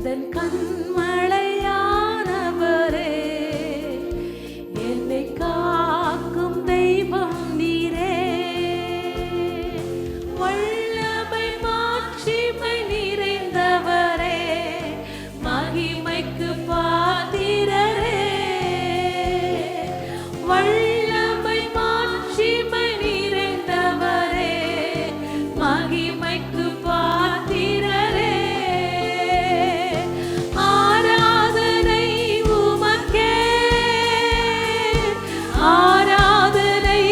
எந்தன் கண்மலையானவரே, என்னை காக்கும் தெய்வம் நீரே. வல்லமை மாட்சிமை நிறைந்தவரே, மகிமைக்கு பாத்திரரே. வல்லமை மாட்சிமை நிறைந்தவரே, மகிமைக்கு பாத்திரரே. ஆராதனை உமக்கே, ஆராதனை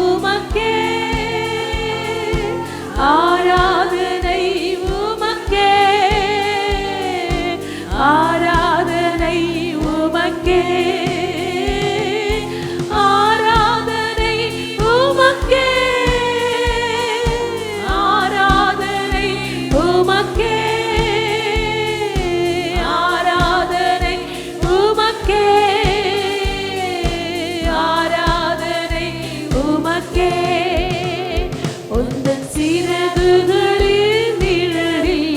உமக்கே, ஆராதனை உமக்கே, ஆராதனை உமக்கே, ஆராதனை உமக்கே, ஆராதனை உமக்கே, ஆராதனை உமக்கே, ஆராதனை உமக்கே. உந்தன் சிறகுகளின் நிழலில்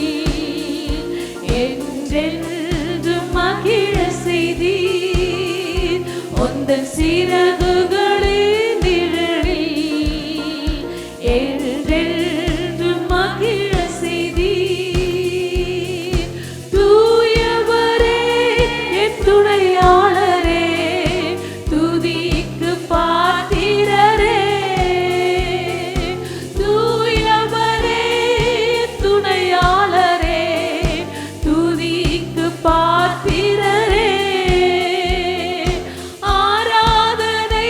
என்றென்றும் மகிழ செய்தீர். உந்தன் சிறகுகளின் நிழலில் என்றென்றும் மகிழ செய்தீர். தூயவரே என் துணையாளரே, துதிக்கு பாத்திரரே. தூயவரே துணையாளரே, துதிக்கு பாத்திரரே. ஆராதனை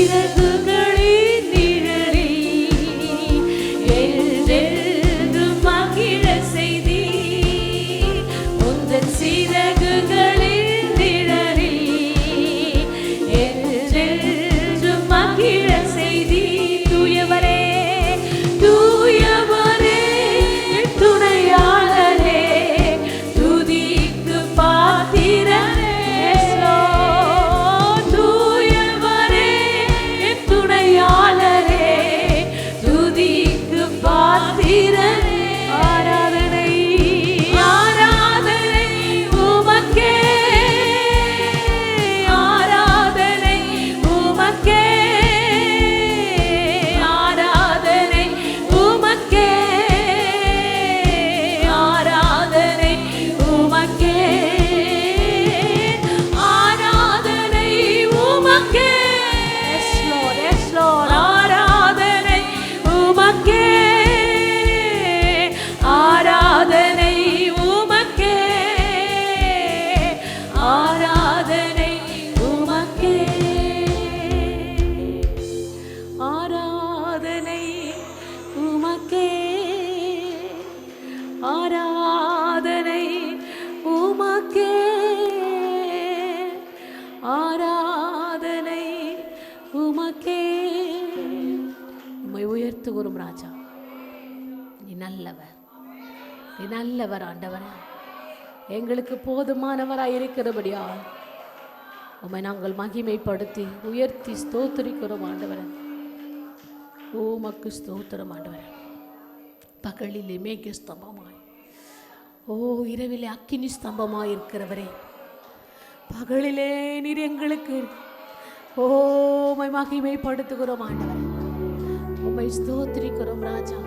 சிறகுகளின் நிழலில் என்றென்றும் மகிழ செய்தீர். உந்தன் சிறகுகளின் நிழலில் என்றென்றும் மகிழ செய்தீர். தூயவரே தூயவரே என் துணையாளரே, துதிக்கு பாத்திரரே. தூயவரே என் துணையாளரே, துதிக்கு பாத்திரரே. ஆராதனை ஆராதனை உமக்கே, ஆராதனை உமக்கே, ஆராதனை உமக்கே, ஆராதனை உமக்கே, ஆராதனை உமக்கே. Yes Lord, yes Lord. ஆராதனை உமக்கே, ஆராதனை உமக்கே, ஆராதனை உமக்கே, ஆராதனை உமக்கே, ஆராதனை உமக்கே, ஆராதனை உமக்கே. உம்மை உயர்த்துகிறோம் ராஜா. நீ நல்லவர், நீ நல்லவர் ஆண்டவரே. எங்களுக்கு போதுமானவராய் இருக்கிறபடியால் உம்மை நாங்கள் மகிமைப்படுத்தி உயர்த்தி ஸ்தோத்திரிக்கிறோம் ஆண்டவரே. உமக்கு ஸ்தோத்திரம் ஆண்டவரே. பகலிலே மேக ஸ்தம்பமாய், ஓ இரவிலே அக்கினி ஸ்தம்பமாய் இருக்கிறவரே, பகலிலே நீர் எங்களுக்கு ஓ உம்மை மகிமைப்படுத்துகிறோம் ஆண்டவரே. உம்மை ஸ்தோத்திரிக்கிறோம் ராஜா,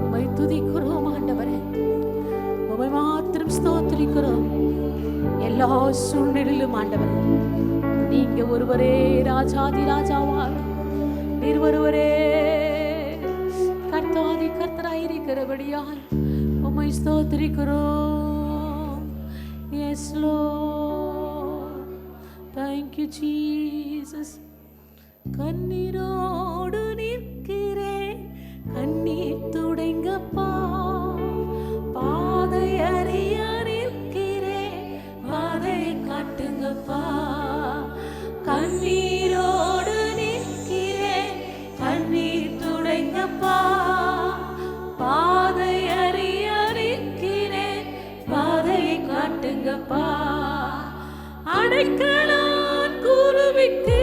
உம்மை துதிக்கிறோம் ஆண்டவரே. உம்மை மாத்திரம் ஸ்தோத்திரிக்கிறோம் எல்லா சூழ்நிலையிலும் ஆண்டவரே. நீங்க ஒருவரே ராஜாதி ராஜாவார், நீர் ஒருவரே கர்த்தாதி கர்த்தராயிருக்கிறபடியால் உம்மை ஸ்தோத்திரிக்கிறோம். Yes Lord, thank you Jesus. கண்ணீரோடு நிற்கிறேன், கண்ணீர் துடைங்கப்பா. பாதை அறிய நிற்கிறேன், பாதை காட்டுங்கப்பா. கண்ணீரோடு நிற்கிறேன், கண்ணீர் துடைங்கப்பா. பாதை அறிய நிற்கிறேன், பாதையை காட்டுங்கப்பா. அடைக்கலான் குருவிக்கு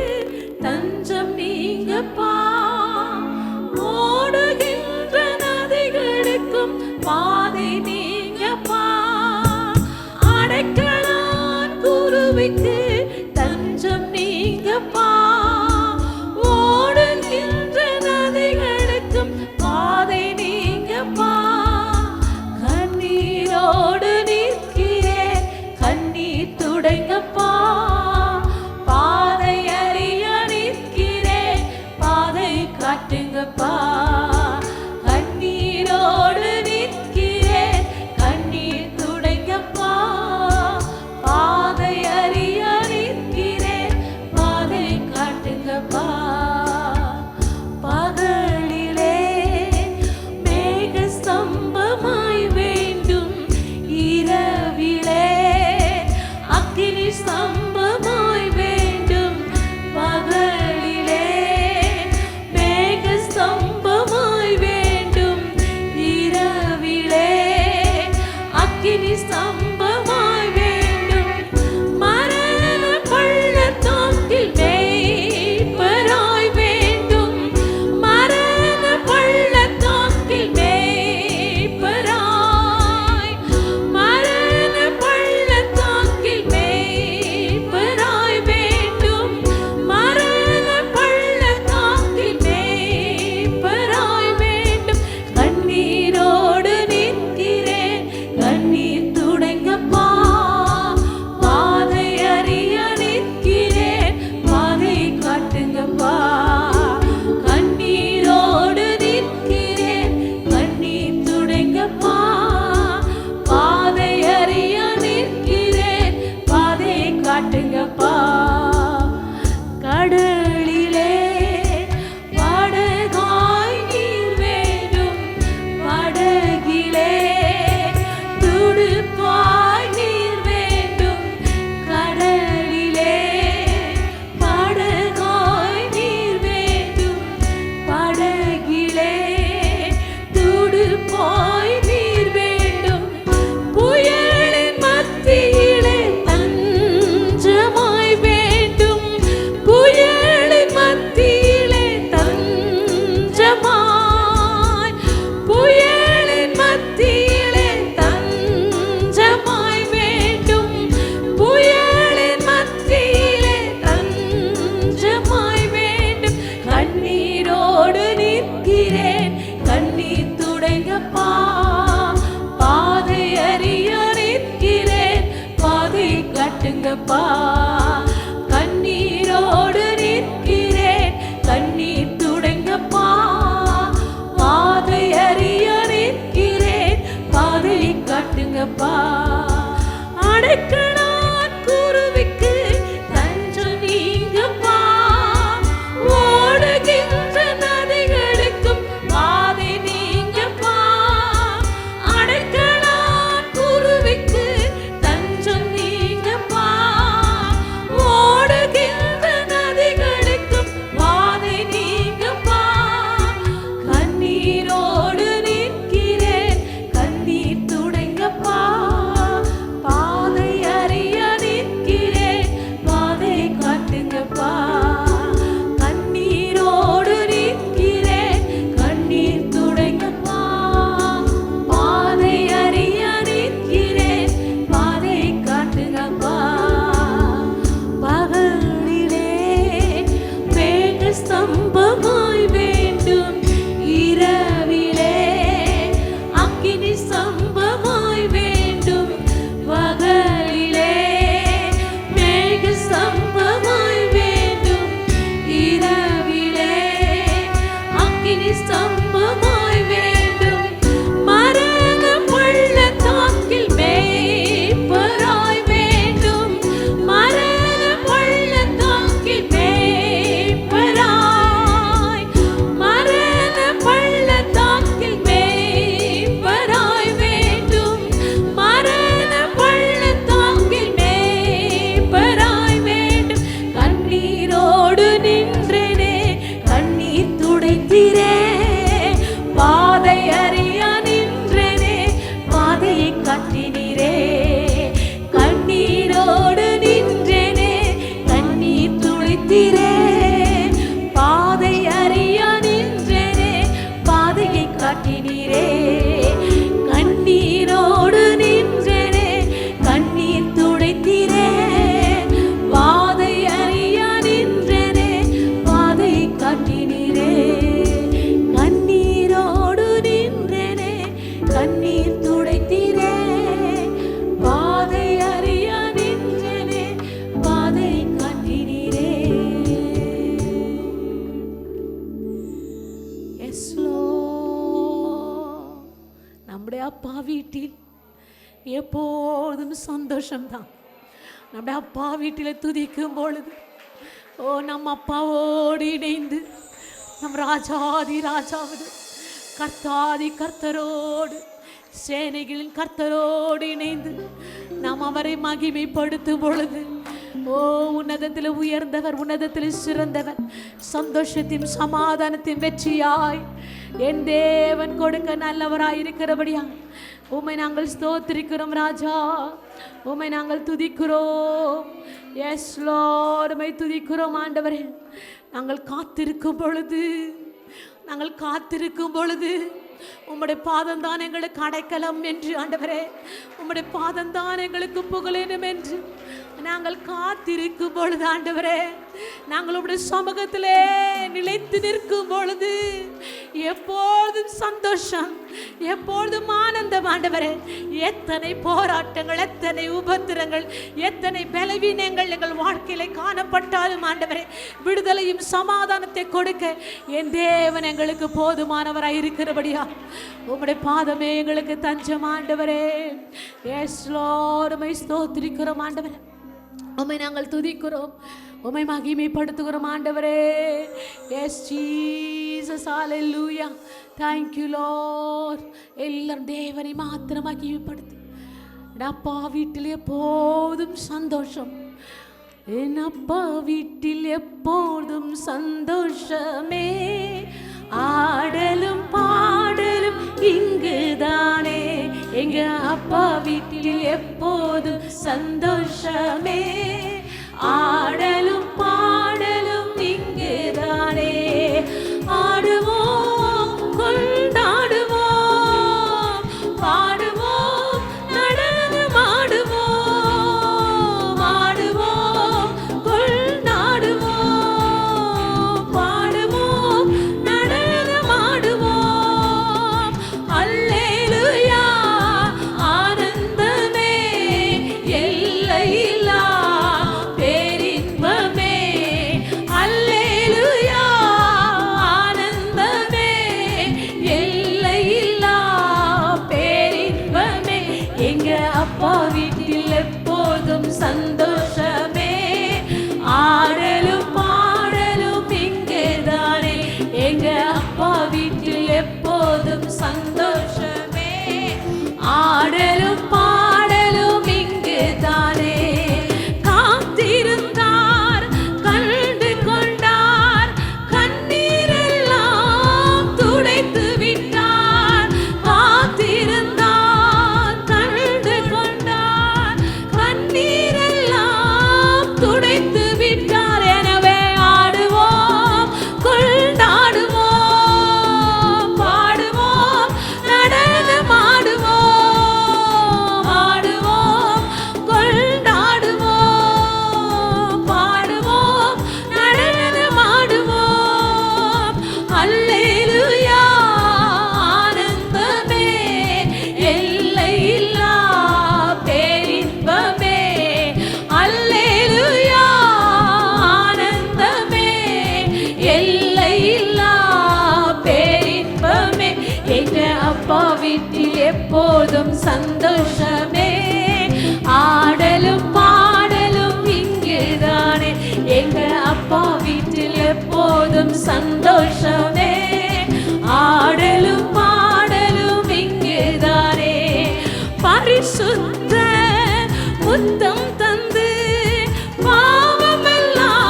தஞ்சம் நீங்கப்பா. ஓடுகின்ற நதிகளுக்கும் பாதை நீங்கப்பா. அடைக்கலான் குருவிக்கு தஞ்சம் நீங்கப்பா. ஓடுகின்ற நதிகளுக்கும் பாதை நீங்கப்பா. கண்ணீரோடு நிற்கிறேன், கண்ணீர் துடைங்கப்பா. பாதை அறிய நிற்கிறேன், பாதை காட்டுங்கப்பா. கண்ணீரோடு நிற்கிறேன், கண்ணீர் துடைங்கப்பா. பாதை அறிய காட்டுங்கப்பா. கண்ணீரோடு நிற்கிறேன், கண்ணீர் துடைங்கப்பா. பாதை அறிய நிற்கிறேன், பாதை காட்டுங்கப்பா. அடைக்கலான் குருவிக்கு தஞ்சம் நீங்கப்பா. ஓடுகின்ற நதிகளுக்கும் பாதை நீங்கப்பா. அடைக்கலான் குருவிக்கு தஞ்சம் நீங்கப்பா. ஓடுகின்ற நதிகளுக்கும் பாதை நீங்கப்பா. கண்ணீரோடு நிற்கிறேன், கண்ணீர் துடைங்கப்பா. பாதை அறிய நிற்கிறேன், பாதை காட்டுங்கப்பா. கண்ணீரோடு நிற்கிறேன், கண்ணீர் துடைங்கப்பா. பாதை அறிய நிற்கிறேன், பாதை காட்டுங்கப்பா. பகலிலே மேக ஸ்தம்பமாய் வேண்டும், இரவிலே அக்கினி ஸ்தம்பமாய் வேண்டும். பகலிலே மேக ஸ்தம்பமாய் வேண்டும், இரவிலே அக்கினி ஸ்தம்பமாய் வேண்டும். மரண பள்ளத்தாக்கில் மேய்ப்பராய் வேண்டும், மரண பள்ளத்தாக்கில் மேய்ப்பராய், மரண பள்ளத்தாக்கில் மேய்ப்பராய் வேண்டும், மரண பள்ளத்தாக்கில் மேய்ப்பராய் வேண்டும். கண்ணீரோடு நின்றேனே, கண்ணீர் துடைத்தீரே. பாதை அறிய நின்றேனே, பாதையை காட்டினீரே. கண்ணீரோடு நின்றேனே, கண்ணீர் துடைத்தீரே. பாதை அறிய நின்றேனே, பாதையை காட்டினீரே. கண்ணீரோடு நின்றேனே, கண்ணீர் துடைத்தீரே. பாதை அறிய நின்றேனே, பாதையை காட்டினீரே. கண்ணீரோடு நின்றேனே, கண்ணீர் துடைத்தீரே. பாதை அறிய நின்றேனே, பாதை காட்டினீரே. Yes, Lord. நம்முடைய அப்பா வீட்டில் எப்போதும் சந்தோஷம்தான். நம்முடைய அப்பா வீட்டில் துதிக்கும் பொழுது, ஓ நம்ம அப்பாவோடு இணைந்து நம் ராஜாதி ராஜாவது கர்த்தாதி கர்த்தரோடு சேனைகளின் கர்த்தரோடு இணைந்து நாம் அவரை மகிமைப்படுத்தும் பொழுது, ஓ உன்னதத்தில் உயர்ந்தவர், உன்னதத்தில் சிறந்தவர், சந்தோஷத்தின் சமாதானத்தின் வெற்றியாய் என் தேவன் கொடுக்க நல்லவராய் இருக்கிறபடியா உம்மை நாங்கள் ஸ்தோத்திரிக்கிறோம் ராஜா, உம்மை நாங்கள் துதிக்கிறோம். எஸ் லார்ட், உம்மை துதிக்கிறோம் ஆண்டவரே. நாங்கள் காத்திருக்கும் பொழுது, நாங்கள் காத்திருக்கும் பொழுது உம்முடைய பாதம் தான் எங்களுக்கு அடைக்கலம் என்று ஆண்டவரே, உம்முடைய பாதம் தான் எங்களுக்கு புகழேனும் என்று நாங்கள் காத்திருக்கும் பொழுது ஆண்டவரே, நாங்கள் உம்முடைய சமூகத்திலே நிலைத்து நிற்கும் பொழுது எப்பொழுதும் சந்தோஷம், எப்பொழுதும் ஆனந்தம் ஆண்டவரே. எத்தனை போராட்டங்கள், எத்தனை உபத்திரங்கள், எத்தனை பலவீனங்கள் எங்கள் வாழ்க்கையில காணப்பட்டாலும் ஆண்டவரே, விடுதலையும் சமாதானத்தை கொடுக்க என் தேவன் எங்களுக்கு போதுமானவராய் இருக்கிறபடியா உம்முடைய பாதமே எங்களுக்கு தஞ்சம் ஆண்டவரே. எஸ் லார்ட், உம்மை ஸ்தோத்திரிக்கிறோம் ஆண்டவரே, உம்மை நாங்கள் துதிக்கிறோம், உம்மை மகிமைப்படுத்துகிறோம் ஆண்டவரே. S Jesus, hallelujah, thank you Lord. எல்லாரும் தேவனை மாத்திரம் மகிமைப்படுத்து. அப்பா வீட்டில் எப்போதும் சந்தோஷம், என் அப்பா வீட்டில் எப்போதும் சந்தோஷமே. ஆடலும் பாடலும் இங்குதானே, எங்க அப்பா வீட்டில் எப்போதும் சந்தோஷமே. ஆடலும் பாடலும் இங்குதானே. ஆடுவோம், கொண்டாடுவோம், பாடுவோம், நடனமாடுவோம். ஆடுவோம், கொண்டாடுவோம், பாடுவோம், நடனமாடுவோம். அல்லேலூயா, ஆனந்தமே எல்லையில்லா சந்தோஷமே. ஆடலும் பாடலும் இங்குதானே, எங்க அப்பா வீட்டில் எப்போதும் சந்தோஷமே. ஆடலும் பாடலும் இங்குதானே. பரிசுத்த முத்தம் தந்து பாவமெல்லாம்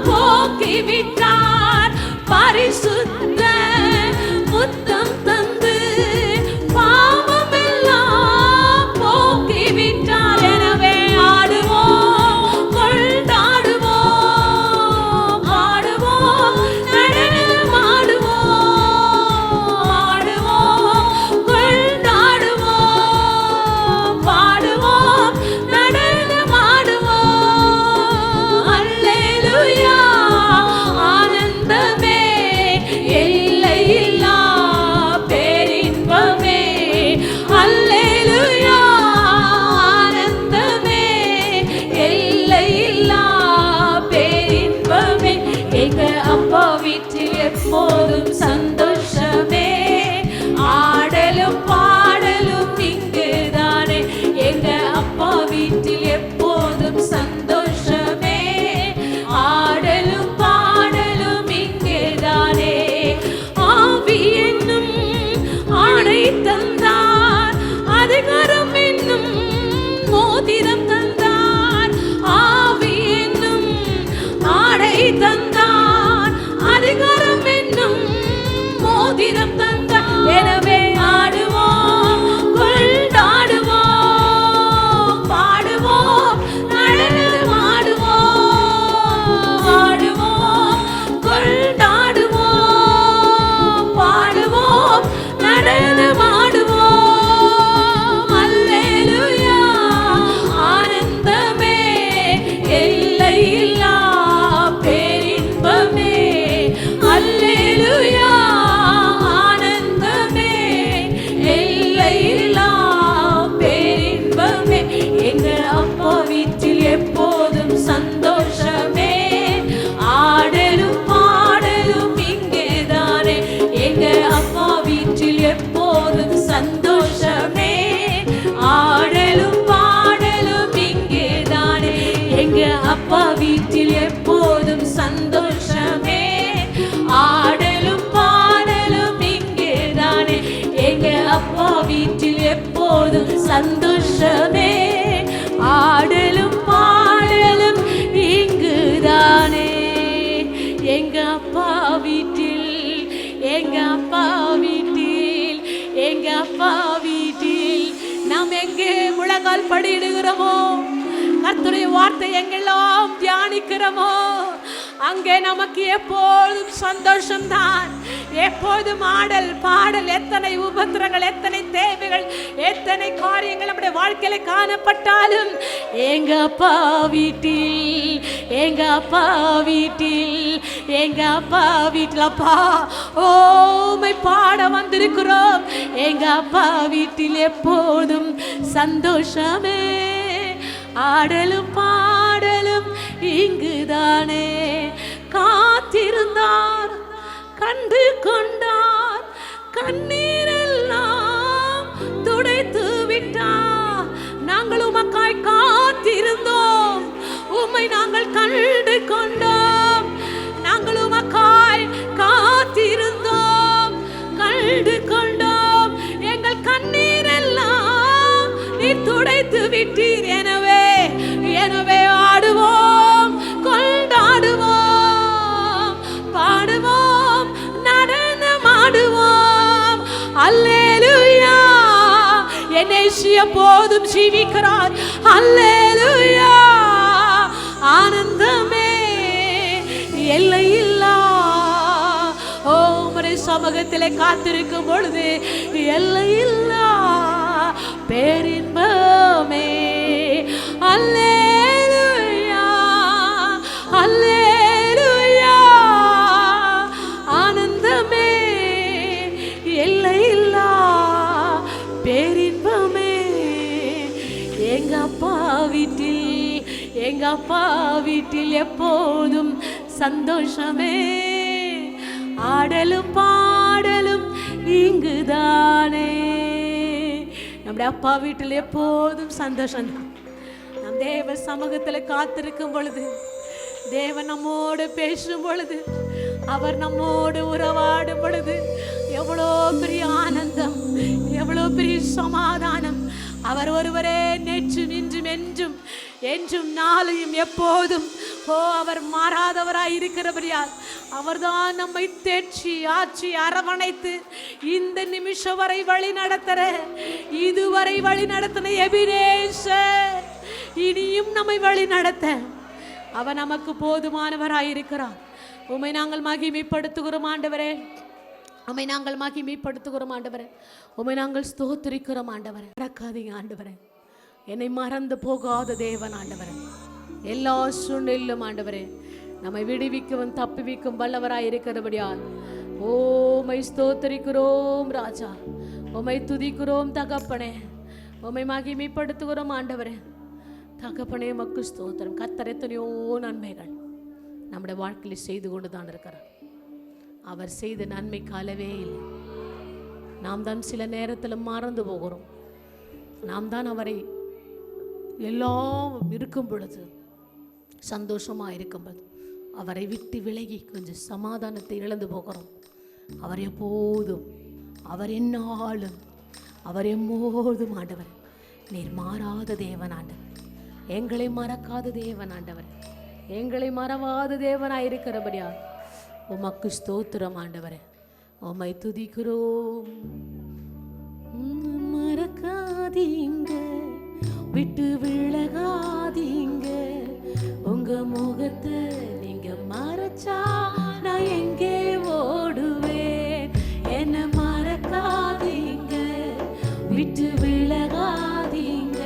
போக்கிவிட்டார். பரிசுத்த முத்தம் தந்து பாவமெல்லாம் போக்கிவிட்டார். எனவே ஆடுவோம், கொண்டாடுவோம், ஆடுவோம், நடனமாடுவோம், ஆடுவோம், கொண்டாடுவோம், பாடுவோம், நடனமாடுவோம். அல்லேலூயா, ஆனந்தமே, எல்லையில்லா பேரின்பமே. அல்லேலூயா, ஆனந்தமே, எல்லையில்லா பேரின்பமே. எங்க அப்பா வீட்டில் எப்போதும் சந்தோஷமே. ஆடலும் பாடலும் இங்குதானே, எங்க அப்பா வீட்டில் எப்போதும் சந்தோஷமே. ஆடலும் பாடலும் இங்குதானே. ஆவி என்னும் ஆடை தந்தார், அதிகாரம் என்னும் மோதிரம் தந்தார். ஆவி என்னும் ஆடை தந்தார், அதிகாரம் என்னும் மோதிரம் தந்தார். எனவே ஆடுவோம், கொண்டாடுவோம், பாடுவோம், நடனமாடுவோம், ஆடுவோம், கொண்டாடுவோம், பாடுவோம், நடனமாடுவோம். அல்லேலூயா, ஆனந்தமே, எல்லையில்லா பேரின்பமே. அல்லேலூயா, ஆனந்தமே, எல்லையில்லா பேரின்பமே. எங்க அப்பா வீட்டில் எப்போதும் சந்தோஷமே. ஆடலும் பாடலும் இங்கேதானே, எங்க அப்பா வீட்டில் எப்போதும் சந்தோஷமே. ஆடலும் பாடலும் இங்கேதானே, எங்க அப்பா வீட்டில் எப்போதும் சந்தோஷமே. ஆடலும் பாடலும் இங்கேதானே, எங்க அப்பா வீட்டில் எப்போதும் சந்தோஷமே. ஆடலும் பாடலும் இங்குதானே, எங்க அப்பா வீட்டில், எங்க அப்பா வீட்டில், எங்க அப்பா வீட்டில் நாம் எங்கே முழங்கால் படியிடுகிறோமோ, கர்த்தருடைய வார்த்தை எங்கெல்லாம் தியானிக்கிறோமோ, அங்கே நமக்கு எப்போதும் சந்தோஷம்தான். எப்போதும் ஆடல் பாடல். எத்தனை உபத்திரங்கள், எத்தனை தேவைகள், எத்தனை காரியங்கள் நம்முடைய வாழ்க்கையில காணப்பட்டாலும் எங்க அப்பா வீட்டில், எங்க அப்பா வீட்டில், எங்க அப்பா வீட்டில் அப்பா ஓமை பாட வந்திருக்கிறோம். எங்க அப்பா வீட்டில் எப்போதும் சந்தோஷமே. ஆடலும் பாடலும் இங்குதானே. காத்திருந்தார், கண்டு கொண்டார், கண்ணீரெல்லாம் துடைத்து விட்டார். நாங்கள் உமக்காய் காத்திருந்தோம், உம்மை நாங்கள் கண்டு கொண்டோம். நாங்கள் உமக்காய் காத்திருந்தோம், கண்டு கொண்டோம். எங்கள் கண்ணீரெல்லாம் நீர் துடைத்து விட்டீர். எனவே எனவே ஆடுவோம், கொண்டாடுவோம், பாடுவோம், நடனமாடுவோம். அல்லேலூயா, என்னை எப்போதும் ஜீவிக்கிறார். அல்லேலூயா, ஆனந்தமே, எல்லையில்லா. ஓ, உம்முடைய சமூகத்திலே காத்திருக்கும் பொழுது எல்லையில்லா பேரின்பமே. அல்லேலூயா, அல்லேலூயா, ஆனந்தமே, எல்லையில்லா பேரின்பமே. எங்க அப்பா வீட்டில், எங்க அப்பா வீட்டில் எப்போதும் சந்தோஷமே. ஆடலும் பாடலும் இங்குதானே. நம்முடைய அப்பா வீட்டில் எப்போதும் சந்தோஷம் தான். நம் தேவ சமூகத்தில் காத்திருக்கும் பொழுது, தேவன் நம்மோடு பேசும் பொழுது, அவர் நம்மோடு உறவாடும் பொழுது எவ்வளோ பெரிய ஆனந்தம், எவ்வளோ பெரிய சமாதானம். அவர் ஒருவரே நேற்றும் இன்றும் என்றும் என்றும் நாளையும் எப்போதும் அவர் மாறாதவராய் இருக்கிறபடியால் அவர்தான் நம்மை தேற்றி ஆட்சி அரவணைத்து இந்த நிமிஷம் வரை வழி நடத்துற, இதுவரை வழி நடத்தின எபினேசர் இனியும் நம்மை வழி நடத்த அவர் நமக்கு போதுமானவராயிருக்கிறார். உம்மை நாங்கள் மகிமைப்படுத்துகிறோம் ஆண்டவரே, உம்மை நாங்கள் மகிமைப்படுத்துகிறோம் ஆண்டவரே, உம்மை நாங்கள் ஸ்தோத்திரிக்கிறோம் ஆண்டவரே. மறக்காதீங்க ஆண்டவரே, என்னை மறந்து போகாத தேவன் ஆண்டவரே. எல்லா சூழ்நிலையிலும் ஆண்டவரே நம்மை விடுவிக்கவும் தப்புவிக்கும் வல்லவராய் இருக்கிறபடியால் உம்மை ஸ்தோத்திரிக்கிறோம் ராஜா, உம்மை துதிக்கிறோம் தகப்பனே, உம்மை மகிமைப்படுத்துகிறோம் ஆண்டவரே. தகப்பனே மக்கு ஸ்தோத்திரம். கர்த்தர் எத்தனையோ நன்மைகள் நம்முடைய வாழ்க்கையில் செய்து கொண்டு தான் இருக்கிறார். அவர் செய்த நன்மைக்கு அளவே இல்லை. நாம் தான் சில நேரத்தில் மறந்து போகிறோம். நாம் தான் அவரை எல்லாம் இருக்கும் பொழுது, சந்தோஷமாக இருக்கும்போது அவரை விட்டு விலகி கொஞ்சம் சமாதானத்தை இழந்து போகிறோம். அவர் எப்போதும், அவர் என்னாலும், அவர் எம்மோதும் ஆண்டவர் நீர் மாறாத தேவன் ஆண்டவர், எங்களை மறக்காத தேவன் ஆண்டவர், எங்களை மறவாத தேவனாய் இருக்கிறபடியா உமக்கு ஸ்தோத்திரம் ஆண்டவரே. உம்மை துதிக்கிறோம். மறக்காதீங்க, விட்டு விலகாதீங்க, உங்க முகத்தை நீங்க மறைச்சா நான் எங்கே ஓடுவேன். என்ன மறக்காதீங்க, விட்டு விலகாதீங்க,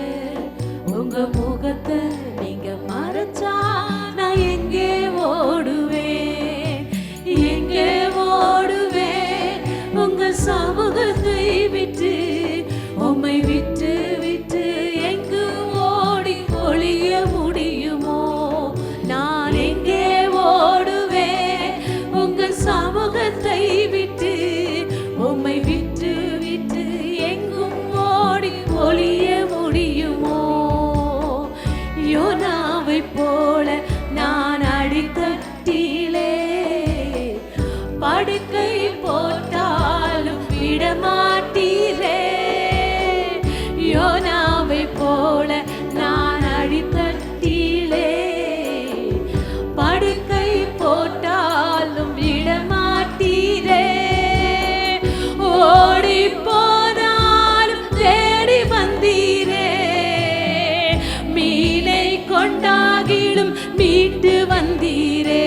உங்க முகத்தை நீங்க மறைச்சா நான் எங்கே ஓடுவேன், எங்கே ஓடுவேன். உங்க சமூகத்தை விட்டு, உம்மை விட்டு விட்டு எங்கு ஓடி ஒளிய முடியுமோ? நான் எங்கே ஓடுவேன்? உங்க சமூகத்தை விட்டு, உம்மை விட்டு விட்டு எங்கும் ஓடி ஒளிய முடியுமோ? யோனாவை போல நான் அடித்தட்டிலே படுக்கை போட்டாலும் விடமாட்டீரே. யோனாவை போல நான் அடித்தட்டிலே படுக்கை போட்டாலும் விடமாட்டீரே. ஓடி போனாலும் தேடி வந்தீரே, மீனை கொண்டாகிலும் மீட்டு வந்தீரே.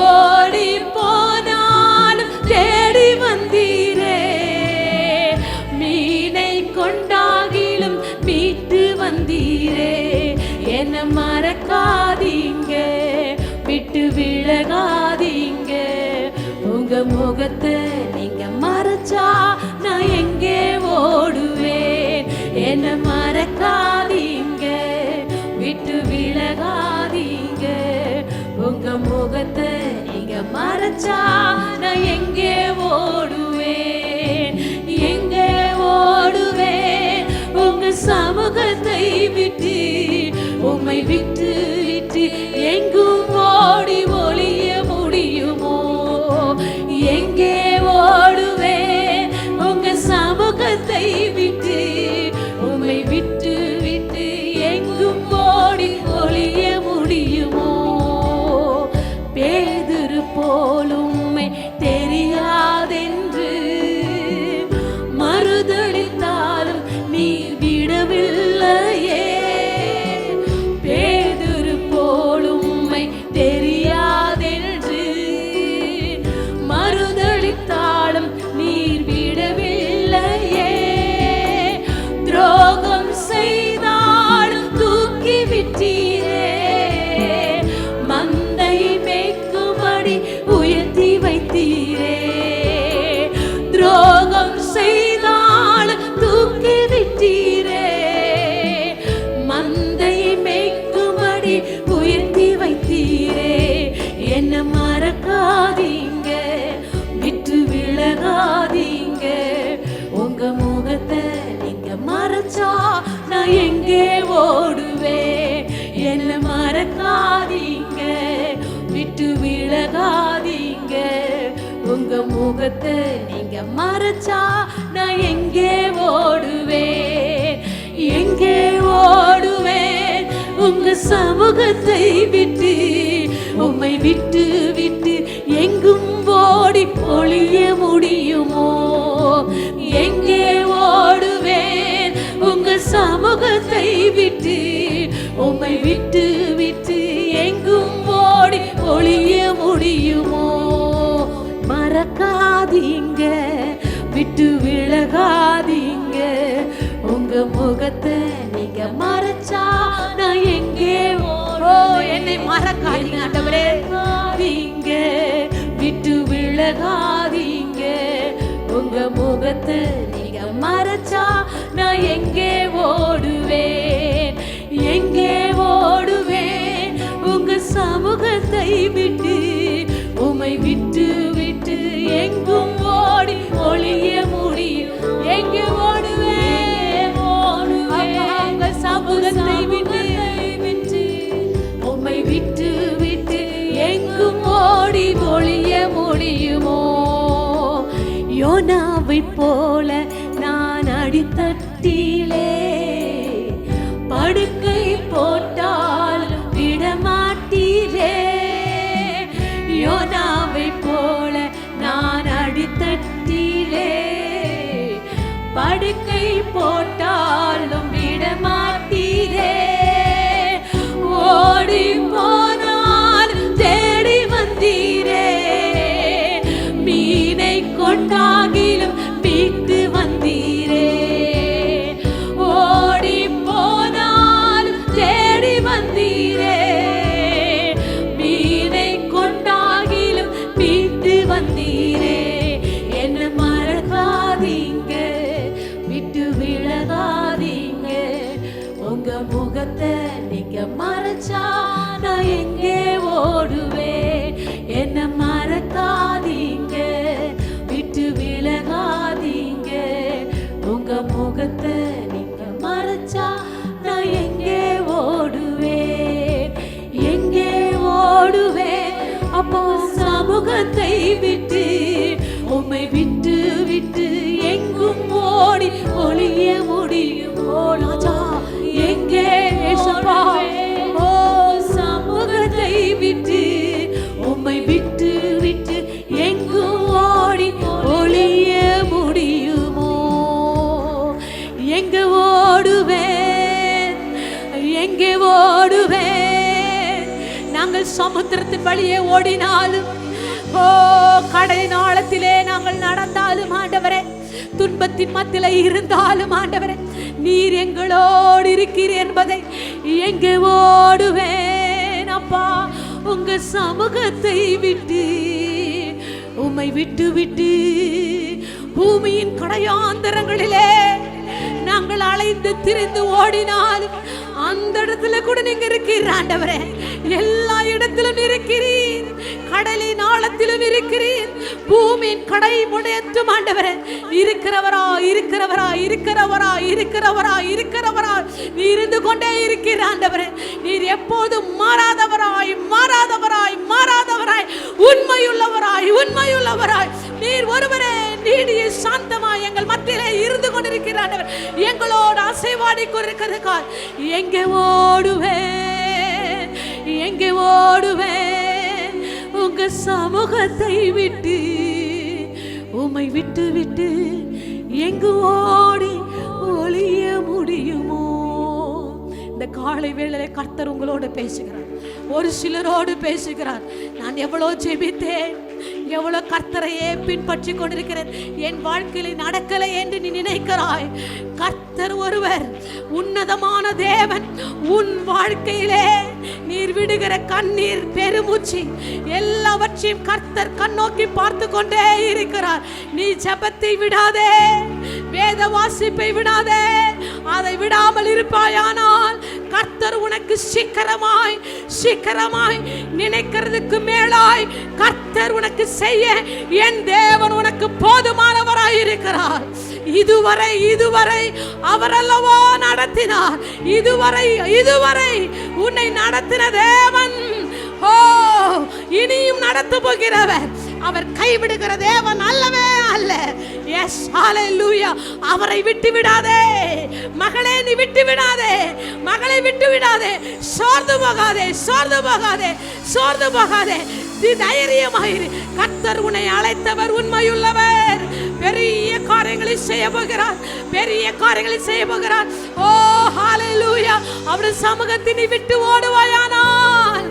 ஓடி போனாலும் தேடி வந்தீரே, மீனை கொண்டாகிலும் மீட்டு வந்தீரே. என்ன மறக்காதீங்க, விட்டு விலகாதீங்க, உங்க முகத்தை நீங்க மறைச்சா நான் எங்கே ஓடுவேன். என்ன மறக்காதீங்க, விட்டு விலகாதீங்க, உங்க முகத்தை நீங்க மறைச்சா நான் எங்கே ஓடுவேன், எங்கே ஓடுவேன். உங்க சமூகத்தை விட்டு, உம்மை விட்டு விட்டு எங்கும் ஓடி ஒளிய முடியுமோ? எங்கே ஓடுவேன்? உங்க சமூகத்தை விட்டு, உம்மை விட்டு விட்டு எங்கும் ஓடி ஒளிய முடியுமோ? பேதுரு போல் உம்மை தெரியாதென்று மறுதலித்தாலும் நீ விடவில்லையே. பேதுரு போல் உம்மை ஓடுவேன். என்ன மறக்காதீங்க, விட்டு விலகாதீங்க. உங்க முகத்தை நீங்க மறைச்சா நான் எங்கே ஓடுவேன், எங்கே ஓடுவேன். உங்க சமூகத்தை விட்டு, உம்மை விட்டு விட்டு எங்கும் ஓடி ஒளிய முடியுமோ? எங்கே ஓடுவேன் உங்க சமூகத்தை விட்டு, உம்மை விட்டு விட்டு எங்கும் ஓடி ஒளிய முடியுமோ? மறக்காதீங்க, விட்டு விலகாதீங்க. உங்க முகத்தை நீங்க மறைச்சா நான் எங்கே ஓ? என்னை மறக்காதீங்க ஆண்டவரே, நீங்க விட்டு விலகாதீங்க. உங்க முகத்தை நீங்க மறைச்சா நான் எங்கே ஓடுவேன், எங்கே ஓடுவேன். உங்க சமூகத்தை விட்டு, உம்மை விட்டு விட்டு எங்கும் ஓடி ஒளிய முடியும். எங்கே ஓடுவேன், உங்க சமூகத்தை விட்டு விட்டு, உம்மை விட்டு விட்டு எங்கும் ஓடி ஒளிய முடியுமோ? யோனாவை போல நான் அடித்தட்டிலே படுக்கை போட்டால் விடமாட்டீரே. யோனாவை போல நான் அடித்தட்டிலே படுக்கை போட்டாலும் விடமாட்டீரே. ஓடி போனால் தேடி வந்தீரே, மீனை கொண்டாகிலும் மீட்டு வந்தீரே. ஓடி போனால் தேடி வந்தீரே, மீனை கொண்டாகிலும் மீட்டு வந்தீரே. என்ன மறக்காதீங்க, விட்டு விலகாதீங்க. உங்க முகத்தை நீங்க மறைச்சா நான் எங்கே ஓடுவேன். என்ன மறக்காதீங்க, விட்டு விலகாதீங்க. உங்க முகத்தை நீங்க மறைச்சா நான் எங்கே ஓடுவேன், எங்கே ஓடுவேன். அப்போ சமூகத்தை விட்டு, உம்மை விட்டு விட்டு எங்கும் ஓடி ஒளிய முடியும். ஓ ராஜா, எங்கே ஏசப்பா, ஓ சமூகத்தை விட்டு, உம்மை விட்டு விட்டு எங்கும் ஓடி ஒளிய முடியுமோ? எங்கே ஓடுவேன், எங்கே ஓடுவேன். நாங்கள் சமுத்திரத்தின் வழியே ஓடினாலும், ஓ கடலின் ஆழத்திலே நாங்கள் நடந்தாலும் ஆண்டவரே, துன்பத்தின் மத்தியில இருந்தாலும் ஆண்டவரே, நீர் எங்களோடு இருக்கிறீர் என்பதை எங்கே ஓடுவேன் அப்பா? உங்க சமூகத்தை விட்டு, உம்மை விட்டு விட்டு பூமியின் கடையாந்தரங்களிலே நாங்கள் அலைந்து திரிந்து ஓடினாலும் அந்த இடத்துல கூட நீங்க இருக்கிறீர் ஆண்டவரே. எல்லா இடத்திலும் இருக்கிறீர், கடலின் ஆழத்திலும் இருக்கிறீர், பூமியின் கடை முடையற்றும் ஆண்டவரே இருக்கிறவரா இருக்கிறவரா இருக்கிறவரா இருக்கிறவரா இருக்கிறவரா நீ இருந்து கொண்டே இருக்கிற ஆண்டவரே. நீர் எப்போதும் மாறாதவராய் மாறாதவராய் மாறாதவராய் உண்மையுள்ளவராய் உண்மையுள்ளவராய் நீர் ஒருவரே நீடிய சாந்தமாய் எங்கள் மத்தியிலே இருந்து கொண்டிருக்கிற ஆண்டவர், எங்களோடு அசைவாடி கொண்டிருக்கிறதுக்காய் எங்கே ஓடுவேன், எங்கே ஓடுவேன் உங்க சமூகத்தை விட்டு, உம்மை விட்டு விட்டு எங்கு ஓடி ஒளிய முடியுமோ? இந்த காலை வேளையிலே கர்த்தர் உங்களோடு பேசுகிறார், ஒரு சிலரோடு பேசுகிறார். நான் எவ்வளோ ஜெபித்தேன், எவ்வளோ கர்த்தரையே பின்பற்றி கொண்டிருக்கிறேன், என் வாழ்க்கையில் நடக்கலை என்று நீ நினைக்கிறாய். கர்த்தர் ஒருவர் உன்னதமான தேவன். உன் வாழ்க்கையிலே நீர் விடுகிற கண்ணீர் பெருமூச்சு எல்லாவற்றையும் கர்த்தர் கண்ணோக்கி பார்த்து கொண்டே இருக்கிறார். நீ ஜெபத்தை விடாதே, வேத வாசிப்பை விடாதே. அதை விடாமல் இருப்பாயானால் கர்த்தர் உனக்கு சீக்கிரமாய் சீக்கிரமாய் நினைக்கிறதுக்கு மேலாய் கர்த்தர் உனக்கு செய்ய என் தேவன் உனக்கு போதுமானவராய் இருக்கிறார். இதுவரை அவர் அல்லவா நடத்தினார். இதுவரை உன்னை நடத்தின தேவன் இனியும் நடத்த போகிறவர். அவர் கைவிடுகிற தேவன் அல்லவே அல்ல. எஸ், ஹல்லேலூயா. அவரை விட்டு விடாதே மகளே, நீ விட்டு விடாதே மகளை, விட்டு விடாதே. சோர்ந்து போகாதே. தைரியமாயிரு. கர்த்தர் உன்னை அழைத்தவர் உண்மையுள்ளவர். பெரிய காரியங்களை செய்ய போகிறார். ஓ ஹல்லேலூயா. அவருடைய சமூகத்தை நீ விட்டு ஓடுவாயானால்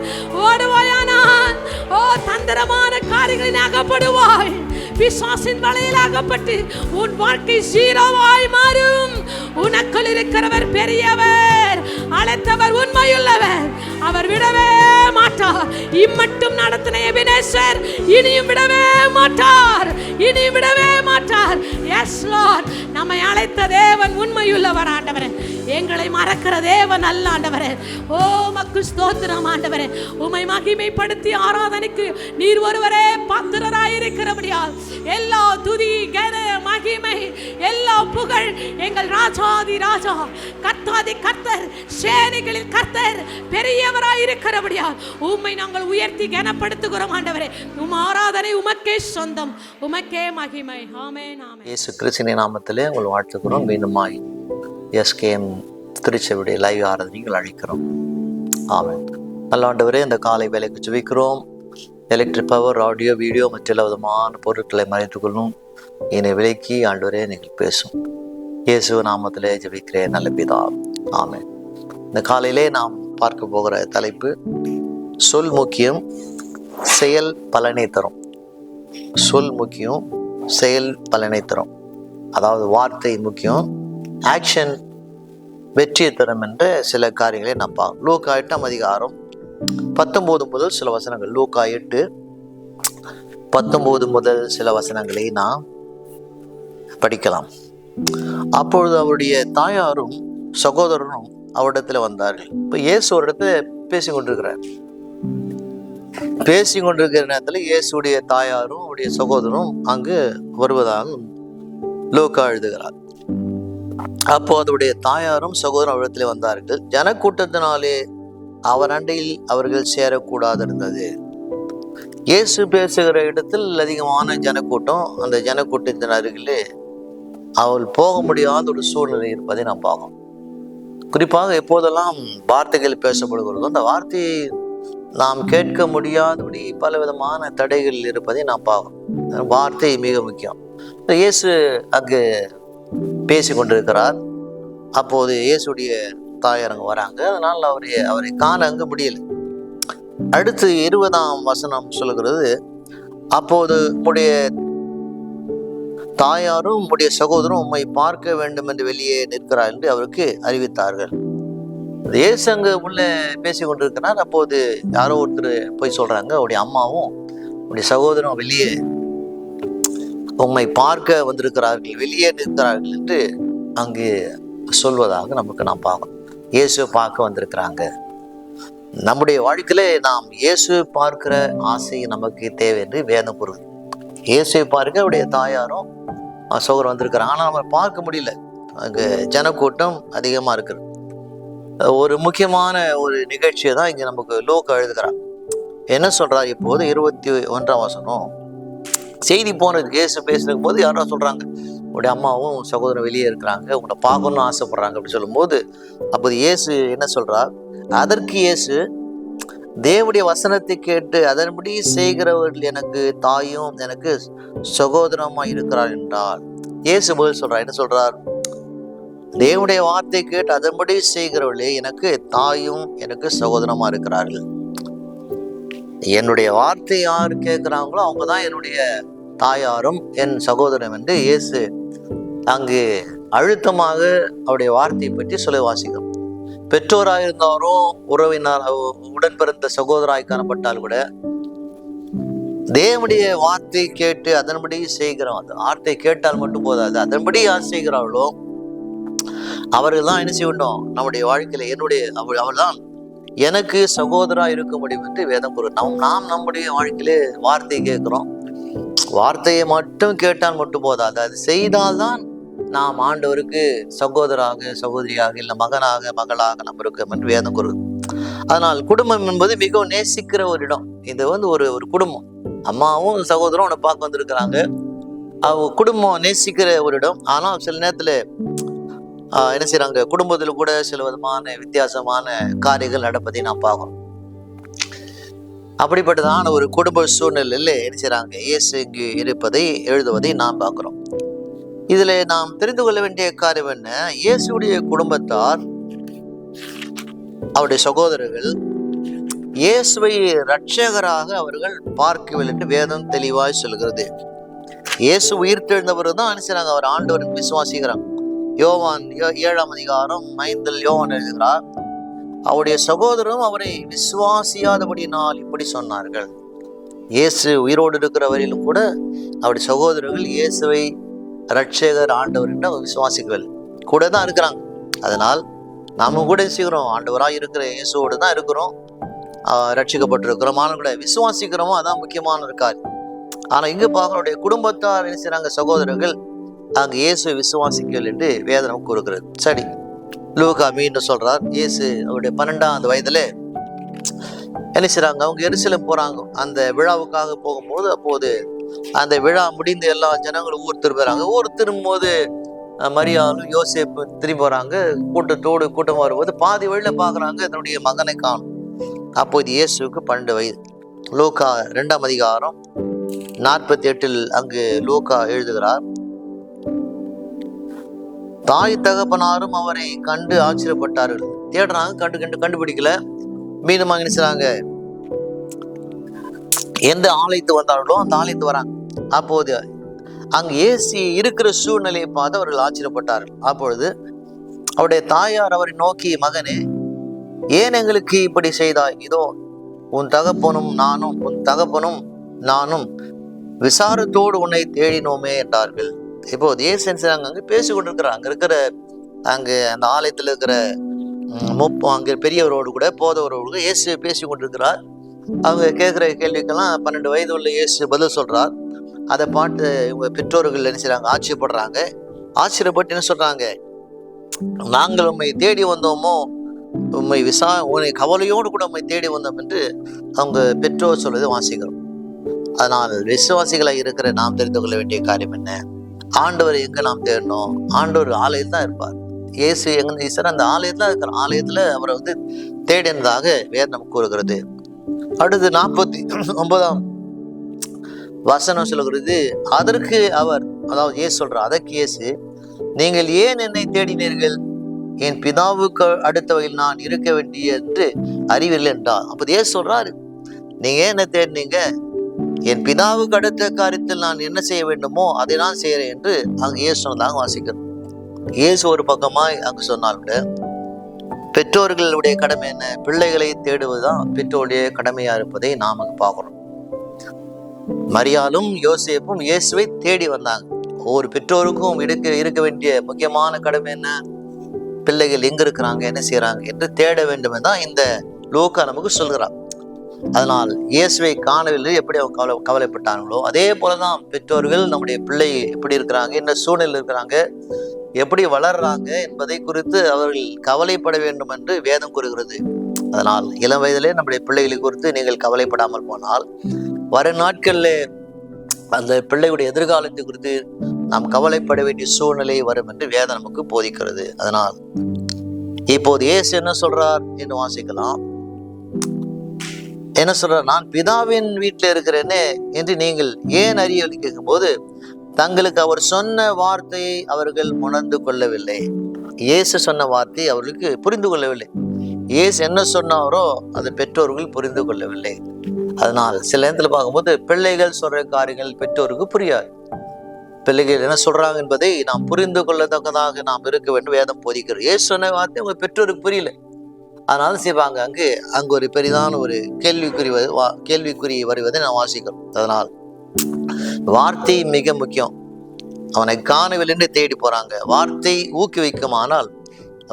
ஓ தந்திரமான காரியங்களில் அகப்படுவாய். பிசாசின் வலையில் அகப்பட்டு உன் வாழ்க்கை ஜீரோவாய் மாறும். உனக்குள் இருக்கிறவர் பெரியவர், அழைத்தவர் உண்மையுள்ளவர். அவர் விடவே மாட்டார். இம்மட்டும் நடத்தின எபினேசர் இனியும் விடவே மாட்டார். Yes Lord. நம்மை அழைத்த தேவன் உண்மையுள்ளவர் ஆண்டவரே. எங்களை மறக்கிற தேவன் அல்ல ஆண்டவரே. ஓ மக்கு ஸ்தோத்திரம் ஆண்டவரே. உம்மை மகிமைப்படுத்தி ஆராதனைக்கு நீர் ஒருவரே பாத்திரராயிருக்கிறபடியால் எல்லா துதி, கன, மகிமை, எல்லா புகழ் எங்கள் ராஜாதி ராஜா, கர்த்தாதி கர்த்தர், சேனைகளில் கர்த்தர் பெரியவராயிருக்கிறபடியால் உம்மை நாங்கள் உயர்த்தி கனப்படுத்துகிறோம் ஆண்டவரே. உம் ஆராதனை உமக்கே சொந்தம், உமக்கே மகிமை. ஆமென், ஆமென். இயேசு கிறிஸ்துவின் நாமத்திலே உங்கள் வாழ்த்துக்கிறோம். மீண்டுமாய் எஸ்கேஎம் திருச்சபையுடைய லைவ் ஆராதனைகள் அழைக்கிறோம். ஆமென். நல்ல ஆண்டவரே, இந்த காலை வேலைக்கு ஜெபிக்கிறோம். எலக்ட்ரிக் பவர், ஆடியோ, வீடியோ மற்றும் எல்லா விதமான பொருட்களை மறைத்துக் கொள்ளும். என்னை விலக்கி ஆண்டவரே நீங்கள் பேசும். இயேசு நாமத்திலே ஜெபிக்கிறேன் நல்ல பிதா. ஆமென். இந்த காலையிலே நாம் பார்க்க போகிற தலைப்பு சொல் முக்கியம், செயல் பலனை தரும். சொல் முக்கியம், செயல் பலனை தரும். அதாவது வார்த்தை முக்கியம், ஆக்ஷன் வெற்றியை தரும் என்ற சில காரியங்களை நாம் பார்க்கலாம். லூக்கா 8ஆம் அதிகாரம் 19 முதல் சில வசனங்கள். லூக்கா 8:19 முதல் சில வசனங்களை நாம் படிக்கலாம். அப்பொழுது அவருடைய தாயாரும் சகோதரரும் அவரிடத்துல வந்தார்கள். இப்போ இயேசு ஒரு இடத்துல பேசிக்கொண்டிருக்கிற நேரத்தில் இயேசுடைய தாயாரும் அவருடைய சகோதரரும் அங்கு வருவதாக லூக்கா எழுதுகிறார். அப்போ அவருடைய தாயாரும் சகோதரரும் அவரிடத்துல வந்தார்கள். ஜனக்கூட்டத்தினாலே அவர் அண்டையில் அவர்கள் சேரக்கூடாது இருந்தது. இயேசு பேசுகிற இடத்தில் அதிகமான ஜனக்கூட்டம். அந்த ஜனக்கூட்டத்தின் அருகிலே அவள் போக முடியாத ஒரு சூழ்நிலை இருப்பதை நாம் பார்க்கணும். குறிப்பாக எப்போதெல்லாம் வார்த்தைகள் பேசப்படுகிறதோ அந்த வார்த்தையை நாம் கேட்க முடியாதபடி பல விதமான தடைகள் இருப்பதை நாம் பார்க்கணும். வார்த்தை மிக முக்கியம். இயேசு அங்கு பேசி கொண்டிருக்கிறார். அப்போது இயேசுடைய தாயார் அங்கே வராங்க. அதனால் அவரை காண அங்கு முடியல. அடுத்து 20ஆம் வசனம் சொல்லுகிறது, அப்போது உம்முடைய தாயாரும் உம்முடைய சகோதரரும் உம்மை பார்க்க வேண்டும் என்று வெளியே நிற்கிறார் என்று அவருக்கு அறிவித்தார்கள். இயேசு அங்கு உள்ள பேசி கொண்டிருக்கிறார். அப்போது யாரோ ஒருத்தர் போய் சொல்றாங்க, அவருடைய அம்மாவும் உடைய சகோதரரும் வெளியே உம்மை பார்க்க வந்திருக்கிறார்கள், வெளியே நிற்கிறார்கள் என்று அங்கு சொல்வதாக நாம் பார்க்கணும். இயேசு பார்க்க வந்திருக்கிறாங்க. நம்முடைய வாழ்க்கையில நாம் இயேசு பார்க்கிற ஆசை நமக்கு தேவை என்று வேதம் கூறுது. இயேசுவை பார்க்க அவருடைய தாயாரும் சகோதரரும் வந்திருக்கிறாங்க. ஆனால் நம்ம பார்க்க முடியல. அங்கு ஜனக்கூட்டம் அதிகமா இருக்குது. ஒரு முக்கியமான ஒரு நிகழ்ச்சியை தான் இங்க நமக்கு லூக்கா எழுதுகிறார். என்ன சொல்றாரு? இப்போது 21ஆம் வசனம். செய்தி போனது, இயேசு பேசும் போது யாரோ சொல்றாங்க, உடைய அம்மாவும் சகோதரன் வெளியே இருக்கிறாங்க, உங்களை பார்க்கணும்னு ஆசைப்படுறாங்க அப்படி சொல்லும் போது, அப்போது இயேசு என்ன சொல்றார்? அதற்கு இயேசு, தேவனுடைய வசனத்தை கேட்டு அதன்படி செய்கிறவர்கள் எனக்கு தாயும் எனக்கு சகோதரமா இருக்கிறார் என்றால், இயேசு பதில் சொல்றார். என்ன சொல்றார்? தேவனுடைய வார்த்தை கேட்டு அதன்படி செய்கிறவர்களே எனக்கு தாயும் எனக்கு சகோதரமா இருக்கிறார்கள். என்னுடைய வார்த்தை யார் கேட்கிறாங்களோ அவங்க தான் என்னுடைய தாயாரும் என் சகோதரன் என்று இயேசு அங்கு அழுத்தமாக அவருடைய வார்த்தையை பற்றி சொல்ல வாசிக்கிறோம். பெற்றோராக இருந்தாலும் உறவினர் உடன் பிறந்த சகோதராய் காணப்பட்டால் கூட தேவனுடைய வார்த்தை கேட்டு அதன்படி செய்கிறோம். அந்த வார்த்தை கேட்டால் மட்டும் போதாது, அதன்படி யார் செய்கிறார்களோ அவர்கள் தான் என்ன செய்யணும் நம்முடைய வாழ்க்கையில. அவள் தான் எனக்கு சகோதரா இருக்க முடியும் என்று வேதம் கூறும். நாம் நம்முடைய வாழ்க்கையிலே வார்த்தையை கேட்கிறோம். வார்த்தையை மட்டும் கேட்டால் மட்டும் போதாது, அது செய்தால்தான் நாம் ஆண்டவருக்கு சகோதராக சகோதரியாக இல்லை மகனாக மகளாக நம்ம இருக்கோம் என்று வேதம் கூறுது. அதனால் குடும்பம் என்பது மிகவும் நேசிக்கிற ஒரு இடம். இது ஒரு ஒரு குடும்பம். அம்மாவும் சகோதரம் அவனை பார்க்க வந்திருக்கிறாங்க. அவங்க குடும்பம் நேசிக்கிற ஒரு இடம். ஆனால் சில நேரத்துல என்ன செய்யறாங்க, குடும்பத்துல கூட சில விதமான வித்தியாசமான காரியங்கள் நடப்பதை நாம் பார்க்கிறோம். அப்படிப்பட்டதான ஒரு குடும்ப சூழ்நிலையில என்ன செய்யறாங்க, இயேசு இங்கு இருப்பதை எழுதுவதை நாம் பார்க்கிறோம். இதுல நாம் தெரிந்து கொள்ள வேண்டிய காரியம் என்ன, இயேசுடைய குடும்பத்தார் அவருடைய சகோதரர்கள் இயேசுவை இரட்சகராக அவர்கள் பார்க்கவில்லை என்று வேதம் தெளிவாய் சொல்கிறது. இயேசு உயிர்த்தெழுந்தவர் தான் அனுப்பிச்சாங்க, அவர் ஆண்டவரின் விசுவாசிக்கிறாங்க. யோவான் 7ஆம் அதிகாரம் 5 யோவான் எழுதுகிறார், அவருடைய சகோதரரும் அவரை விசுவாசியாதபடியினால் இப்படி சொன்னார்கள். இயேசு உயிரோடு இருக்கிற வரையிலும் கூட அவருடைய சகோதரர்கள் இயேசுவை இரட்சகர் ஆண்டவர் என்று அவர் விசுவாசிக்கவில்லை, கூட தான் இருக்கிறாங்க. அதனால் நாம கூட செய்கிறோம், ஆண்டவராக இருக்கிற இயேசுவோடு தான் இருக்கிறோம், ரட்சிக்கப்பட்டிருக்கிறோம், ஆனால் கூட விசுவாசிக்கிறோமோ அதான் முக்கியமான ஒரு காரியம். ஆனா இங்க பார்க்கறோடைய குடும்பத்தார் என்ன செய்றாங்க, சகோதரர்கள் அங்கு இயேசுவை விசுவாசிக்கல் என்று வேதனம் கூறுகிறது. சரி, லூக்கா மீண்டும் சொல்றார், இயேசு அவருடைய 12ஆவது வயதுல என்ன செய்றாங்க, அவங்க எருசலேம் போறாங்க. அந்த விழாவுக்காக போகும்போது அப்போது அந்த விழா முடிந்து எல்லா ஜனங்களும் ஊர் திரும்புறாங்க. ஊர் திரும்பும் போது மரியாளும் யோசேப்பு திரும்பி வராங்க. கூட்டம் வரும்போது பாதி வழியில பாக்குறாங்க தன்னுடைய மகனை காணும். அப்போது இயேசுக்கு 12 வயது. லூக்கா 2ஆம் அதிகாரம் 48 அங்கு லூக்கா எழுதுகிறார், தாய் தகப்பனாரும் அவரை கண்டு ஆச்சரியப்பட்டார்கள். தேடுறாங்க, கண்டுபிடிக்கல. மீண்டும் நினைச்சாங்க, எந்த ஆலயத்து வந்தார்களோ அந்த ஆலயத்து வராங்க. அப்போது அங்கு இயேசு இருக்கிற சூழ்நிலையை பார்த்து அவர்கள் ஆச்சரியப்பட்டார்கள். அப்பொழுது அவருடைய தாயார் அவரை நோக்கி, மகனே, ஏன் எங்களுக்கு இப்படி செய்தாய்? இதோ உன் தகப்பனும் நானும் விசாரத்தோடு உன்னை தேடினோமே என்றார்கள். இப்போது இயேசு அங்க பேசி கொண்டிருக்கிறார். அங்கு அந்த ஆலயத்தில் இருக்கிற அங்கே பெரியவரோடு கூட போதவரோடு கூட இயேசு பேசி கொண்டிருக்கிறார். அவங்க கேட்குற கேள்விக்கெல்லாம் 12 வயது உள்ள இயேசு பதில் சொல்றார். அதை பார்த்து இவங்க பெற்றோர்கள் என்ன செய்றாங்க, ஆச்சரியப்பட்டு என்ன சொல்றாங்க, நாங்கள் உண்மை தேடி வந்தோமோ, உன்னை கவலையோடு கூட உண்மை தேடி வந்தோம் என்று அவங்க பெற்றோர் சொல்வதை வாசிக்கிறோம். அதனால் விசுவாசிகளாக இருக்கிற நாம் தெரிந்து கொள்ள வேண்டிய காரியம் என்ன, ஆண்டவர் எங்க நாம் தேடணும்? ஆண்டவர் ஆலயத்தில் தான் இருப்பார். இயேசு எங்க ஈஸ்வரர் அந்த ஆலயத்துல இருக்கிற ஆலயத்துல அவரை தேடினதாக வேதம் கூறுகிறது. அடுத்து 49ஆம் வசனம் சொல்லுகிறது, அதற்கு அவர், அதாவது இயேசு சொல்றார், அதற்கு இயேசு, நீங்கள் ஏன் என்னை தேடினீர்கள்? என் பிதாவுக்கு அடுத்தவையில் நான் இருக்க வேண்டிய என்று அறிவில்லை என்றார். அப்போ இயேசு சொல்றாரு, நீங்க ஏன் என்ன தேடினீங்க? என் பிதாவுக்கு அடுத்த காரியத்தில் நான் என்ன செய்ய வேண்டுமோ அதை நான் செய்யறேன் என்று அங்கு இயேசு சொன்னதாக வாசிக்கிறோம். இயேசு ஒரு பக்கமாய் அங்கு சொன்னாலும் பெற்றோர்களுடைய கடமை என்ன? பிள்ளைகளை தேடுவதுதான் பெற்றோருடைய கடமையா இருப்பதை நாம் அங்கு பார்க்கிறோம். மரியாளும் யோசேப்பும் இயேசுவை தேடி வந்தாங்க. ஒவ்வொரு பெற்றோருக்கும் இருக்க வேண்டிய முக்கியமான கடமை என்ன? பிள்ளைகள் எங்க இருக்கிறாங்க, என்ன செய்யறாங்க என்று தேட வேண்டும் தான் இந்த லூக்கா நமக்கு சொல்கிறார். அதனால் இயேசுவை காணவில்லை எப்படி அவங்க கவலைப்பட்டாங்களோ அதே போலதான் பெற்றோர்கள் நம்முடைய பிள்ளை எப்படி இருக்கிறாங்க, என்ன சூழ்நிலை இருக்கிறாங்க, எப்படி வளர்றாங்க என்பதை குறித்து அவர்கள் கவலைப்பட வேண்டும் என்று வேதம் கூறுகிறது. அதனால் இளம் வயதிலே நம்முடைய பிள்ளைகளை குறித்து நீங்கள் கவலைப்படாமல் போனால் வரும் நாட்கள்ல அந்த பிள்ளையுடைய எதிர்காலத்தை குறித்து நாம் கவலைப்பட வேண்டிய சூழ்நிலை வரும் என்று வேதம் நமக்கு போதிக்கிறது. அதனால் இப்போது இயேசு என்ன சொல்றார் என்று வாசிக்கலாம். என்ன சொல்றார், நான் பிதாவின் வீட்டில் இருக்கிறேனே என்று நீங்கள் ஏன் அறிய கேட்கும் போது தங்களுக்கு அவர் சொன்ன வார்த்தையை அவர்கள் உணர்ந்து கொள்ளவில்லை. இயேசு சொன்ன வார்த்தையை அவர்களுக்கு புரிந்து கொள்ளவில்லை. இயேசு என்ன சொன்னாரோ அதை பெற்றோர்கள் புரிந்து கொள்ளவில்லை. அதனால் சில நேரத்துல பார்க்கும்போது பிள்ளைகள் சொல்ற காரியங்கள் பெற்றோருக்கு புரியாது. பிள்ளைகள் என்ன சொல்றாங்க என்பதை நாம் புரிந்து கொள்ளத்தக்கதாக நாம் இருக்க வேண்டும் வேதம் போதிக்கிறது. இயேசு சொன்ன வார்த்தை உங்க பெற்றோருக்கு புரியல, அதனால செய்வாங்க அங்கு ஒரு பெரிதான ஒரு கேள்விக்குறி வருவதை நாம் வாசிக்கிறோம். அதனால் வார்த்தை மிக முக்கியம். அவனை காணவில்லை என்று தேடி போறாங்க. வார்த்தை ஊக்குவிக்குமானால்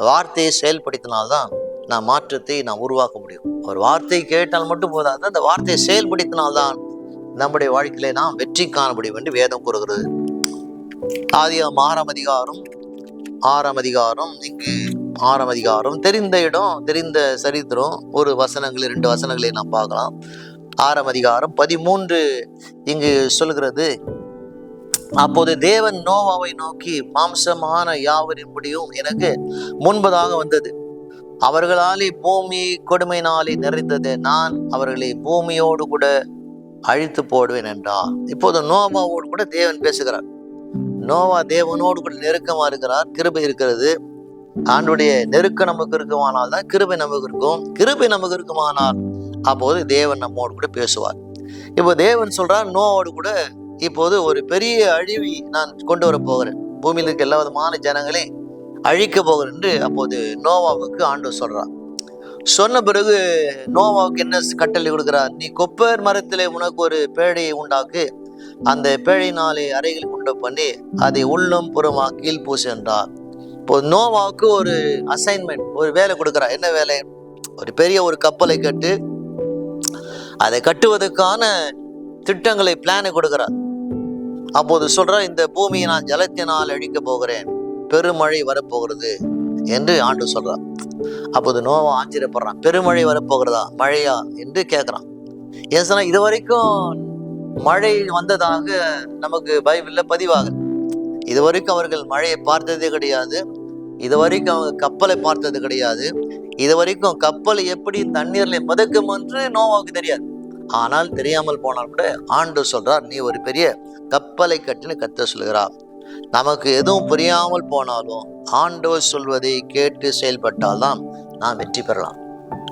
வார்த்தையை செயல்படுத்தினால்தான் நாம் மாற்றத்தை நாம் உருவாக்க முடியும். ஒரு வார்த்தை கேட்டால் மட்டும் போதாது, அந்த வார்த்தையை செயல்படுத்தினால்தான் நம்முடைய வாழ்க்கையில நாம் வெற்றி காண முடியும் என்று வேதம் கூறுகிறது. ஆதியாகமம் 6ஆம் அதிகாரம் இங்கு 6ஆம் அதிகாரம் தெரிந்த இடம், தெரிந்த சரித்திரம். ஒரு வசனங்கள் 2 வசனங்களை நாம் பார்க்கலாம். 6ஆம் அதிகாரம் 13 இங்கு சொல்கிறது, அப்போது தேவன் நோவாவை நோக்கி, மாம்சமான யாவரின் முடியும் எனக்கு முன்பதாக வந்தது, அவர்களாலே பூமி கொடுமையினாலே நிறைந்தது, நான் அவர்களை பூமியோடு கூட அழித்து போடுவேன் என்றார். இப்போது நோவாவோடு கூட தேவன் பேசுகிறார். நோவா தேவனோடு கூட நெருக்கமா இருக்கிறார். கிருபை இருக்கிறது. ஆண்டுடைய நெருக்கம் நமக்கு இருக்குமானால் தான் கிருபை நமக்கு இருக்கும். கிருபை நமக்கு இருக்குமானால் அப்போது தேவன் நம்மோடு கூட பேசுவார். இப்போ தேவன் சொல்றார், நோவோடு கூட இப்போது ஒரு பெரிய அழிவை நான் கொண்டு வர போகிறேன், பூமியில் இருக்க எல்லா விதமான ஜனங்களை அழிக்க போகிறேன் என்று அப்போது நோவாவுக்கு ஆண்டவர் சொல்றார். சொன்ன பிறகு நோவாவுக்கு என்ன கட்டளை கொடுக்கிறார்? நீ கொப்பர் மரத்திலே உனக்கு ஒரு பேழையை உண்டாக்கு, அந்த பேழையினாலே அறைகள் உண்டு பண்ணி அதை உள்ளும் புறமா கீழ் பூசு என்றார். இப்போ நோவாவுக்கு ஒரு அசைன்மெண்ட், ஒரு வேலை கொடுக்கிறார். என்ன வேலை? ஒரு பெரிய ஒரு கப்பலை கட்டு, அதை கட்டுவதற்கான திட்டங்களை, பிளானை கொடுக்கிறார். அப்போது சொல்றார், இந்த பூமியை நான் ஜலத்தினால் அழிக்க போகிறேன், பெருமழை வரப்போகிறது என்று ஆண்டு சொல்றார். அப்போது நோவா ஆச்சரியப்படுறான். பெருமழை வரப்போகிறதா, மழையா என்று கேட்கிறான். ஏன் சொன்னா, இது வரைக்கும் மழை வந்ததாக நமக்கு பைபிள்ல பதிவாகுது. இது வரைக்கும் அவர்கள் மழையை பார்த்ததே கிடையாது. இது வரைக்கும் அவங்க கப்பலை பார்த்தது கிடையாது. இது வரைக்கும் கப்பல் எப்படி தண்ணீர்ல மிதக்கும் என்று நோவாவுக்கு தெரியாது. ஆனால் தெரியாமல் போனால் கூட ஆண்டு சொல்றார், நீ ஒரு பெரிய கப்பலை கட்டின்னு கர்த்தர் சொல்கிறார். நமக்கு எதுவும் புரியாமல் போனாலும் ஆண்டவர் சொல்வதை கேட்டு செயல்பட்டால்தான் நாம் வெற்றி பெறலாம்.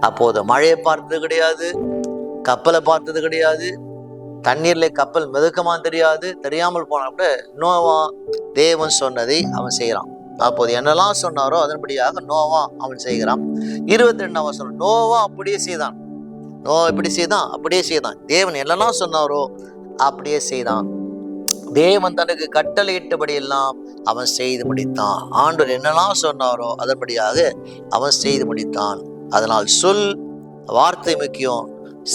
அப்போது மழையை பார்த்தது கிடையாது, கப்பலை பார்த்தது கிடையாது, தண்ணீர்ல கப்பல் மிதக்கமான்னு தெரியாது. தெரியாமல் போனால் கூட நோவா தேவன் சொன்னதை அவன் செய்கிறான். அப்போது என்னெல்லாம் சொன்னாரோ அதன்படியாக நோவா அவன் செய்கிறான். 22ஆம் வசனம், நோவா அப்படியே செய்தான். நோவா எப்படி செய்தான்? அப்படியே செய்தான். தேவன் என்னெல்லாம் சொன்னாரோ அப்படியே செய்தான். தேவன் தனக்கு கட்டளையிட்டபடி எல்லாம் அவன் செய்து முடித்தான். ஆண்டவர் என்னெல்லாம் சொன்னாரோ அதன்படியாக அவன் செய்து முடித்தான். அதனால் சொல், வார்த்தை முக்கியம்,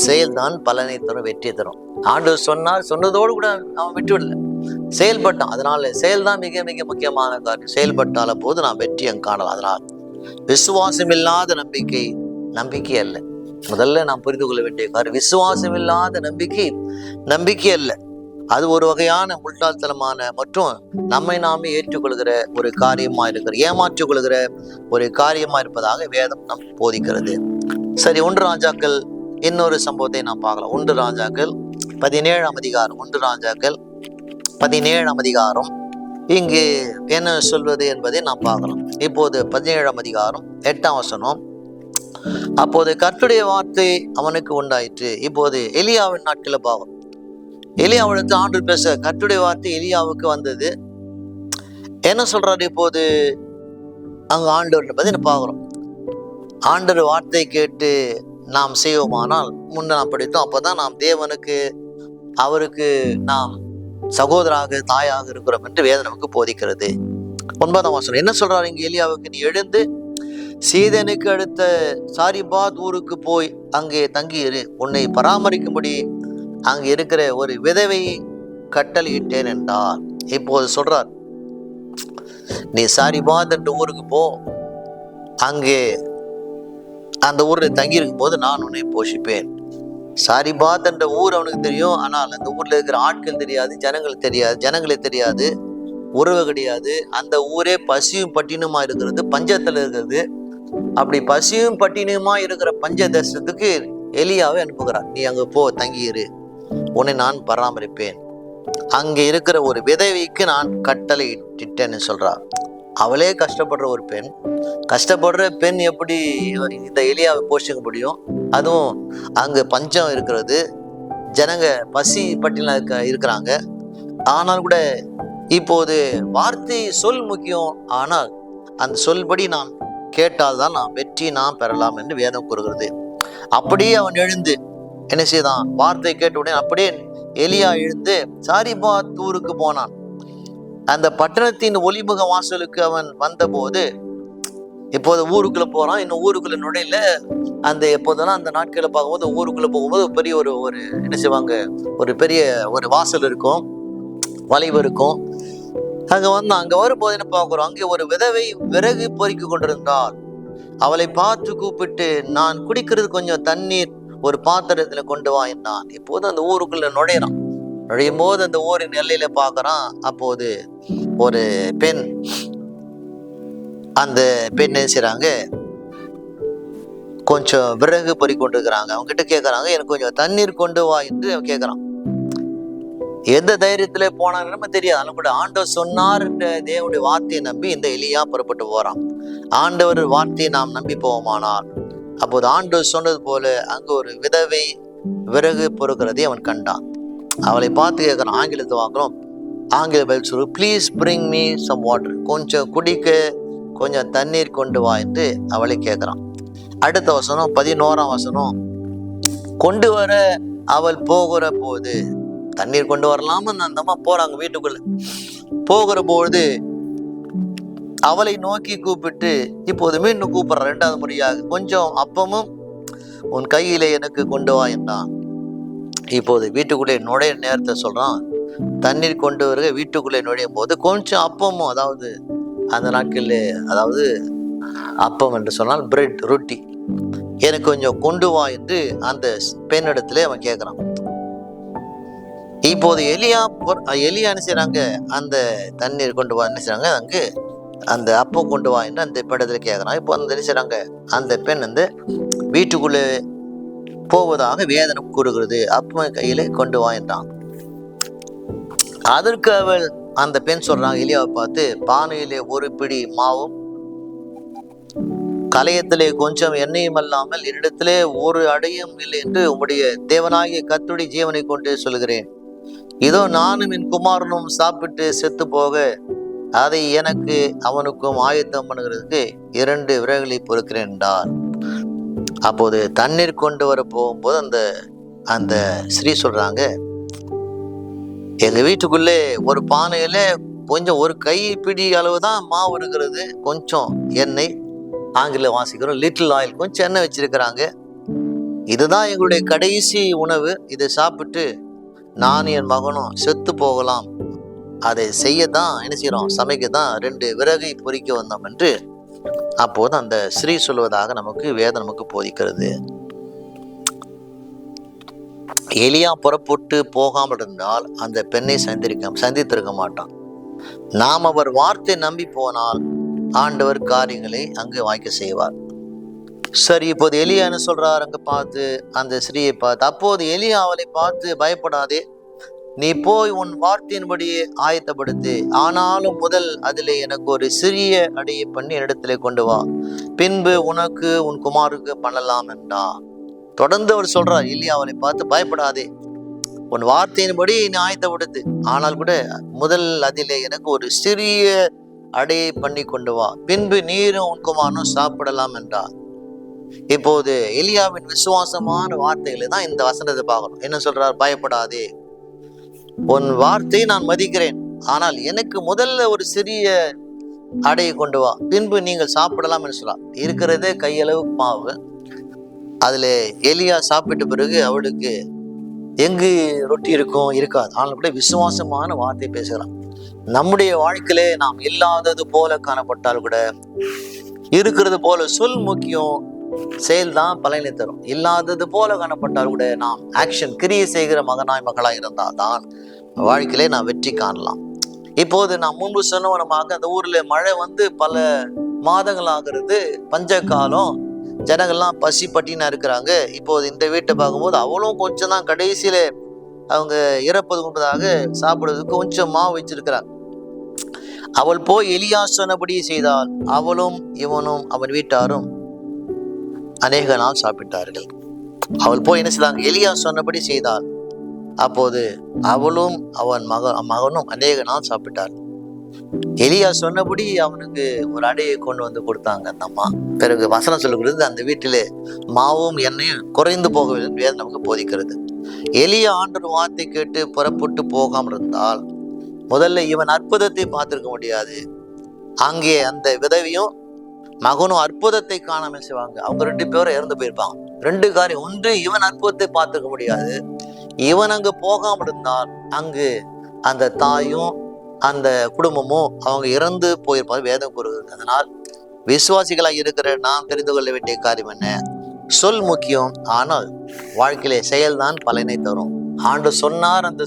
செயல்தான் பலனை தரும், வெற்றி தரும். ஆண்டவர் சொன்னார், சொன்னதோடு கூட அவன் விட்டுவிடல, செயல்பட்டான். அதனால செயல்தான் மிக மிக முக்கியமான காரியம். செயல்பட்டால போது நாம் வெற்றியும் காணலாம். அதனால் விசுவாசம் இல்லாத நம்பிக்கை நம்பிக்கை அல்ல. முதல்ல நாம் புரிந்து கொள்ள வேண்டிய காரியம், விசுவாசம் இல்லாத நம்பிக்கை நம்பிக்கை அல்ல. அது ஒரு வகையான முட்டாள்தனமான மற்றும் நம்மை நாமே ஏற்றுக்கொள்கிற ஒரு காரியமா இருக்கிற, ஏமாற்றிக் கொள்கிற ஒரு காரியமா இருப்பதாக வேதம் நம் போதிக்கிறது. சரி, 1 ராஜாக்கள் இன்னொரு சம்பவத்தை நாம் பார்க்கலாம். 1 ராஜாக்கள் 17ஆம் அதிகாரம். 1 ராஜாக்கள் 17ஆம் அதிகாரம் இங்கு என்ன சொல்வது என்பதை நாம் பார்க்கலாம். இப்போது 17ஆம் அதிகாரம் 8ஆம் வசனம், அப்போது கர்த்தருடைய வார்த்தை அவனுக்கு உண்டாயிற்று. இப்போது எலியாவின் நாட்களை பார்க்கும். எலியாவிடத்து ஆண்டவர் பேச கர்த்தருடைய வார்த்தை எலியாவுக்கு வந்தது. என்ன சொல்றாரு? இப்போது அங்க ஆண்டவர் என்பதை பார்க்கிறோம். ஆண்டவர் வார்த்தை கேட்டு நாம் செய்வோமானால், முன்ன நாம் படித்தோம், அப்பதான் நாம் தேவனுக்கு, அவருக்கு நாம் சகோதராக, தாயாக இருக்கிறோம் என்று வேதம் நமக்கு போதிக்கிறது. 9ஆம் வசனம் என்ன சொல்றாரு இங்க எலியாவுக்கு? நீ எழுந்து சீதனுக்கு அடுத்த சாரிபாத் ஊருக்கு போய் அங்கே தங்கியிரு, உன்னை பராமரிக்கும்படி அங்கே இருக்கிற ஒரு விதவை கட்டளையிட்டேன் என்றார். இப்போது சொல்றார், நீ சாரிபாத் என்ற ஊருக்கு போ, அங்கே அந்த ஊர்ல தங்கி இருக்கும் போது நான் உன்னை போஷிப்பேன். சாரிபாத் என்ற ஊர் அவனுக்கு தெரியும், ஆனால் அந்த ஊர்ல இருக்கிற ஆட்கள் தெரியாது, ஜனங்களே தெரியாது, உறவு கிடையாது. அந்த ஊரே பசியும் பட்டினுமா இருக்கிறது, பஞ்சத்துல இருக்கிறது. அப்படி பசியும் பட்டினுமா இருக்கிற பஞ்ச தேசத்துக்கு எலியாவை அனுப்புகிறார். நீ அங்க போ, தங்கியிரு, உன்னை நான் பராமரிப்பேன். அங்கே இருக்கிற ஒரு விதவைக்கு நான் கட்டளை இட்டேன்னு சொல்றார். அவளே கஷ்டப்படுற ஒரு பெண், கஷ்டப்படுற பெண் எப்படி இந்த எலியாவை போஷிக்க முடியும்? அதுவும் அங்க பஞ்சம் இருக்கிறது, ஜனங்க பசி பட்டியல இருக்கிறாங்க. ஆனால் கூட இப்போது வார்த்தை சொல் முக்கியம். ஆனால் அந்த சொல்படி நாம் கேட்டால்தான் நாம் வெற்றி நாம் பெறலாம் என்று வேதம் கூறுகிறது. அப்படியே அவன் எழுந்து என்ன செய்தான்? வார்த்தை கேட்ட உடனே அப்படியே எலியா எழுந்து சாரிபாத் ஊருக்கு போனான். அந்த பட்டணத்தின் ஒளிமுக வாசலுக்கு அவன் வந்தபோது, இப்போது ஊருக்குள்ள போறான். இன்னும் ஊருக்குள்ள நுழையில. அந்த எப்போதெல்லாம் அந்த நாட்களை பார்க்கும்போது ஊருக்குள்ள போகும்போது பெரிய ஒரு என்ன செய்வாங்க, ஒரு பெரிய ஒரு வாசல் இருக்கும், வளைவு இருக்கும். அங்க வரும்போது என்ன பார்க்கிறோம், அங்கே ஒரு விதவை விறகு பொறுக்கி கொண்டிருந்தாள். அவளை பார்த்து கூப்பிட்டு, நான் குடிக்கிறது கொஞ்சம் தண்ணீர் ஒரு பாத்திரத்துல கொண்டு வா என்றான். இப்போது அந்த ஊருக்குள்ள நுழையும் போது அந்த ஊரின் எல்லையில பார்க்கறான். அப்போது ஒரு பெண், அந்த பெண் என்ன செய்றாங்க, கொஞ்சம் விறகு பொறி கொண்டு இருக்கிறாங்க. அவங்க கிட்ட கேட்கறாங்க, எனக்கு கொஞ்சம் தண்ணீர் கொண்டு வா என்று அவன் கேட்கறான். எந்த தைரியத்துல போனான்னு நம்ம தெரியாது. ஆனா கூட ஆண்டவர் சொன்னார் என்ற தேவனுடைய வார்த்தையை நம்பி இந்த எலியா புறப்பட்டு போறான். ஆண்டவர் வார்த்தையை நாம் நம்பி போவோமானால், அப்போது ஆண்டவர் சொன்னது போல அங்கு ஒரு விதவை விறகு பொறுக்கிறதை அவன் கண்டான். அவளை பார்த்து கேட்கறான். ஆங்கிலத்தை வாங்குறோம். ஆங்கில பதில் சொல்லு, please bring me some water, கொஞ்சம் குடிக்க கொஞ்சம் தண்ணீர் கொண்டு வா என்று அவளை கேட்கறான். அடுத்த வசனம் 11ஆம் வசனம், கொண்டு வர அவள் போகிற போது, தண்ணீர் கொண்டு வரலாம அந்த அம்மா போறாங்க வீட்டுக்குள்ள. போகிற பொழுது அவளை நோக்கி கூப்பிட்டு, இப்போது மீண்டும் கூப்பிடுற 2வது முறையாக, கொஞ்சம் அப்பமும் உன் கையிலே எனக்கு கொண்டு வா என்றான். இப்போது வீட்டுக்குள்ளே நுழைய நேரத்தை சொல்றான். தண்ணீர் கொண்டு வருக வீட்டுக்குள்ளே நுழையும் போது கொஞ்சம் அப்பமும், அதாவது அந்த நாட்களில், அதாவது அப்பம் என்று சொன்னால் பிரெட், ரொட்டி, எனக்கு கொஞ்சம் கொண்டு வா என்று அந்த பெண்ணிடத்துல அவன் கேட்கிறான். இப்போது எலியா என்ன செய்றாங்க, அந்த தண்ணீர் கொண்டு வா என்ன செய்றாங்க, அங்கு அந்த அப்பம் கொண்டு வா என்று அந்த பெண்ணத்துல கேட்கறான். இப்போ அந்த என்ன செய்றாங்க, அந்த பெண் வந்து வீட்டுக்குள்ளே போவதாக வேதனை கூறுகிறது. அப்பம் கையில கொண்டு வா என்றான். அதற்கு அவள், அந்த பெண் சொல்றாங்க எலியாவை பார்த்து, பானையிலே ஒரு பிடி மாவும் கலையத்திலே கொஞ்சம் எண்ணெயும் அல்லாமல் என்னிடத்திலே ஒரு அடையும் இல்லை என்று உம்முடைய தேவனாகிய கர்த்தருடைய ஜீவனை கொண்டு சொல்கிறேன். இதோ நானும் என் குமாரனும் சாப்பிட்டு செத்து போக அதை எனக்கு அவனுக்கும் ஆயத்தம் பண்ணுகிறதுக்கு 2 விறகுகளை பொறுக்கிறேன் என்றார். அப்போது தண்ணீர் கொண்டு வர போகும்போது அந்த ஸ்ரீ சொல்றாங்க, எங்க வீட்டுக்குள்ளே ஒரு பானையில கொஞ்சம் ஒரு கைப்பிடி அளவு தான் மாவு இருக்கிறது, கொஞ்சம் எண்ணெய், ஆங்கிலம் வாசிக்கிறோம் லிட்டில் ஆயில், கொஞ்சம் எண்ணெய் வச்சிருக்கிறாங்க. இதுதான் எங்களுடைய கடைசி உணவு. இதை சாப்பிட்டு நான் என் மகனும் செத்து போகலாம். அதை செய்யத்தான் என்ன செய்யறோம், சமைக்கத்தான் 2 விறகை பொறிக்க வந்தோம் என்று அப்போது அந்த ஸ்ரீ சொல்வதாக நமக்கு வேதம் நமக்கு போதிக்கிறது. எலியா புறப்பட்டு போகாமல் இருந்தால் அந்த பெண்ணை சந்தித்திருக்க மாட்டான். நாம் அவர் வார்த்தை நம்பி போனால் ஆண்டவர் காரியங்களை அங்கு வாய்க்க செய்வார். சரி, இப்போது எலியா என்ன சொல்றார், அங்க பார்த்து அந்த ஸ்ரீயை பார்த்து, அப்போது எலியா அவளை பார்த்து, பயப்படாதே, நீ போய் உன் வார்த்தையின்படியே ஆயத்தப்படுத்து, ஆனாலும் முதல் அதிலே எனக்கு ஒரு சிறிய அடையை பண்ணி இடத்திலே கொண்டு வா, பின்பு உனக்கு உன் குமாருக்கு பண்ணலாம் என்றா. தொடர்ந்து அவர் சொல்றார் எலியா அவளை பார்த்து, பயப்படாதே, உன் வார்த்தையின்படி நீ ஆயத்தப்படுத்து, ஆனால் கூட முதல் அதிலே எனக்கு ஒரு சிறிய அடையை பண்ணி கொண்டு வா, பின்பு நீரும் உன் குமாரனும் சாப்பிடலாம் என்றார். இப்போது எலியாவின் விசுவாசமான வார்த்தைகளை தான் இந்த வசனத்தை பார்க்கணும். என்ன சொல்றார், பயப்படாதே, உன் வார்த்தையை நான் மதிக்கிறேன், ஆனால் எனக்கு முதல்ல ஒரு சிறிய அடையை கொண்டு வா, பின்பு நீங்கள் சாப்பிடலாம் என்று சொல்றார். இருக்கிறதே கையளவு மாவு. அதுல எலியா சாப்பிட்ட பிறகு அவளுக்கு எங்கு ரொட்டி இருக்கும், இருக்காது. ஆனால் கூட விசுவாசமான வார்த்தை பேசுகிறான். நம்முடைய வாழ்க்கையிலே நாம் இல்லாதது போல காணப்பட்டால் கூட இருக்கிறது போல சொல் முக்கியம், செயல் தான் பலனை தரும். இல்லாதது போல காணப்பட்டால் கூட நாம் ஆக்ஷன், கிரியை செய்கிற மகனாய் மகளாய் இருந்தால் தான் வாழ்க்கையிலே நாம் வெற்றி காணலாம். இப்போது நான் முன்பு சொன்னவனமாக அந்த ஊர்ல மழை வந்து பல மாதங்கள் ஆகிறது, பஞ்ச காலம், ஜனங்கள்லாம் பசி பட்டினா இருக்கிறாங்க. இப்போது இந்த வீட்டை பார்க்கும்போது அவளும் கொஞ்சம் தான், கடைசியில அவங்க இறப்பது முன்பதாக சாப்பிடுறதுக்கு கொஞ்சம் மாவு வச்சிருக்கிறாங்க. அவள் போய் எலியா சொன்னபடி செய்தால் அவளும் இவனும் அவன் வீட்டாரும் அநேக நாள் சாப்பிட்டார்கள். அவள் போய் என்ன செய்தாங்க, எலியா சொன்னபடி செய்தாள். அப்போது அவளும் அவன் மகனும் அநேக நாள் சாப்பிட்டார். எலியா சொன்னபடி அவனுக்கு ஒரு அடையை கொண்டு வந்து கொடுத்தாங்க அந்த அம்மா. பிறகு வசனம் சொல்லுகிறது, அந்த வீட்டிலே மாவும் எண்ணெயும் குறைந்து போகவில்லை வேதம் நமக்கு போதிக்கிறது. எலியா ஆண்டவர் வார்த்தை கேட்டு புறப்பட்டு போகாமல் இருந்தால் முதல்ல இவன் அற்புதத்தை பார்த்திருக்க முடியாது. அங்கே அந்த விதவியும் மகனும் அற்புதத்தை காணாம செய்வாங்க. அவங்க 2 பேரும் இறந்து போயிருப்பாங்க. 2 காரியம். ஒன்று, இவன் அற்புதத்தை பார்த்திருக்க முடியாது. இவன் அங்கு போகாமல் இருந்தால் அங்கு அந்த தாயும் அந்த குடும்பமும் அவங்க இறந்து போயிருப்பாரு வேதம் கூறுகிறது. அதனால் விசுவாசிகளாக இருக்கிற நாம் தெரிந்து கொள்ள வேண்டிய காரியம் என்ன? சொல் முக்கியம், ஆனால் வாழ்க்கையிலே செயல்தான் பலனை தரும். ஆண்டு சொன்னார், அந்த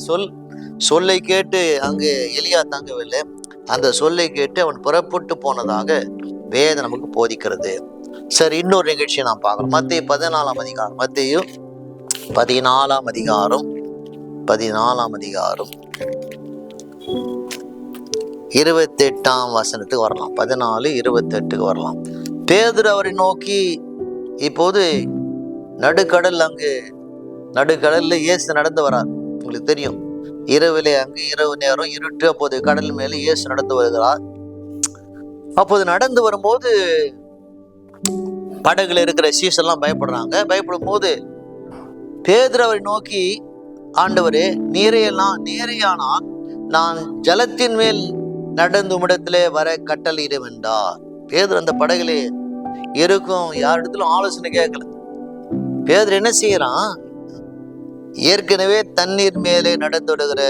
சொல்லை கேட்டு அங்கு எலியா தங்கவில்லை. அந்த சொல்லை கேட்டு அவன் புறப்பட்டு போனதாக வேதம் நமக்கு போதிக்கிறது. சரி, இன்னொரு நிகழ்ச்சியை நாம் பார்க்கலாம். மத்தேயு 14ஆம் அதிகாரம், மத்தேயு 14ஆம் அதிகாரம் 28ஆம் வசனத்துக்கு வரலாம். 14:28 வரலாம். பேதுரு அவரை நோக்கி, இப்போது நடுக்கடல்ல இயேசு நடந்து வரார். உங்களுக்கு தெரியும், இரவு நேரம் இருட்டு. அப்போது கடல் மேலே இயேசு நடந்து வருகிறார். அப்போது நடந்து வரும்போது படகுல இருக்கிற சீசெல்லாம் பயப்படுறாங்க. பயப்படும் போது பேதுரு அவரை நோக்கி, ஆண்டவரே, நீரையானால் நான் ஜலத்தின் மேல் நடந்து உம்மிடத்திலே வர கட்டளையிடும் என்றார். பேதுரு அந்த படகுலே இருக்கும் யாரிடத்திலும் ஆலோசனை கேட்கல. பேதுரு என்ன செய்யறான்? ஏற்கனவே தண்ணீர் மேலே நடந்து விடுகிற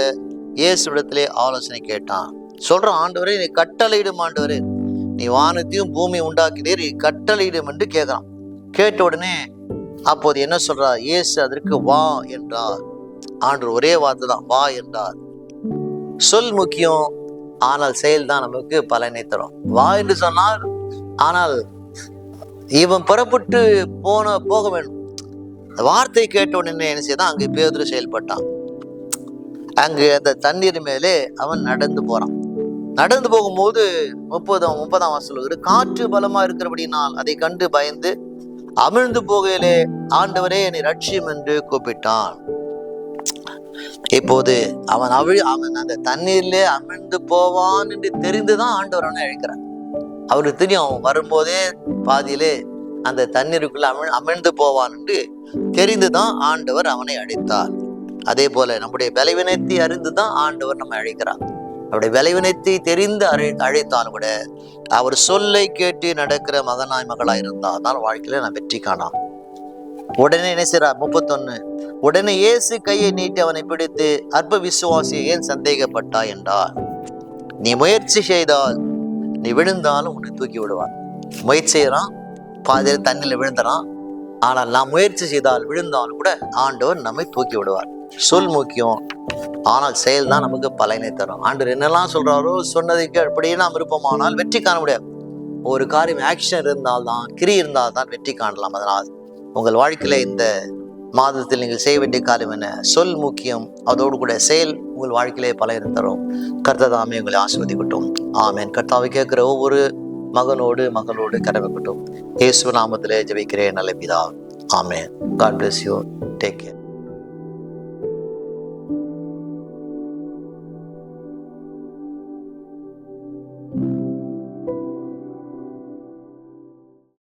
இயேசுவிடத்திலே ஆலோசனை கேட்டான். சொல்றான், ஆண்டவரே, நீ கட்டளையிடும், ஆண்டவரே, நீ வானத்தையும் பூமி உண்டாக்கினீர், நீ கட்டளையிடும் என்று கேட்கிறான். கேட்ட உடனே அப்போது என்ன சொல்றார்? இயேசு அதற்கு வா என்றார். ஆண்டவர் ஒரே வார்த்தை தான், வா என்றார். சொல் முக்கியம், ஆனால் செயல் தான் நமக்கு பலனை தரும். வா என்று சொன்னால், ஆனால் இவன் புறப்பட்டு போக வேண்டும். வார்த்தை கேட்ட உடனே என்ன செய்தான்? அங்கு பேதுரு செயல்பட்டான். அங்கு அந்த தண்ணீர் மேலே அவன் நடந்து போறான். நடந்து போகும்போது 30ஆம் வசனம், காற்று பலமா இருக்கிறபடினால் அதை கண்டு பயந்து அமிழ்ந்து போகையிலே, ஆண்டவரே, என்னை ரட்சியும் என்று கூப்பிட்டான். இப்போது அவன் அந்த தண்ணீர்லே அமிழ்ந்து போவான் என்று தெரிந்துதான் ஆண்டவர் அவனை அழைக்கிறார். அவருக்கு தெரியும், அவன் வரும்போதே பாதியிலே அந்த தண்ணீருக்குள்ள அமிழ்ந்து போவான் என்று தெரிந்துதான் ஆண்டவர் அவனை அழைத்தார். அதே போல நம்முடைய பலவீனத்தை அறிந்துதான் ஆண்டவர் நம்மை அழைக்கிறார். அவருடைய பலவீனத்தை தெரிந்து அழைத்தாலும் கூட அவர் சொல்லை கேட்டு நடக்கிற மகனாய் மகளாய் இருந்தால் தான் வாழ்க்கையில நான் வெற்றி காணலாம். உடனே என்ன செய்றார்? 31, உடனே இயேசு கையை நீட்டி அவனை பிடித்து, அற்ப விசுவாசி, ஏன் சந்தேகப்பட்டாய் என்றார். நீ முயற்சி செய்தால் நீ விழுந்தாலும் உன்னை தூக்கி விடுவார். முயற்சி செய்யறான், பாதியில் தண்ணியில் விழுந்துறான். ஆனால் நாம் முயற்சி செய்தால் விழுந்தாலும் கூட ஆண்டவர் நம்மை தூக்கி விடுவார். சொல் முக்கியம், ஆனால் செயல் தான் நமக்கு பலனை தரும். ஆண்டவர் என்னெல்லாம் சொல்றாரோ சொன்னதுக்கு அப்படியே நாம் விருப்பமானால் வெற்றி காண முடியாது. ஒரு காரியம் ஆக்ஷன் இருந்தால்தான், கிரி இருந்தால்தான் வெற்றி காணலாம். அதனால் உங்கள் வாழ்க்கையில இந்த மாதத்தில் நீங்கள் செய்ய வேண்டிய காரியம் என்ன? சொல் முக்கியம், அதோடு கூட செயல் உங்கள் வாழ்க்கையிலே பலனை தரும். கர்த்தர் தாமே உங்களை ஆசீர்வதிக்கட்டும். ஆமென். கர்த்தாவை கேட்கிற ஒவ்வொரு மகளோடு கடமைப்பட்டும். இயேசு நாமத்திலே ஜெபிக்கிறேன் நல்ல பிதாவே. ஆமென். God bless you. Take care.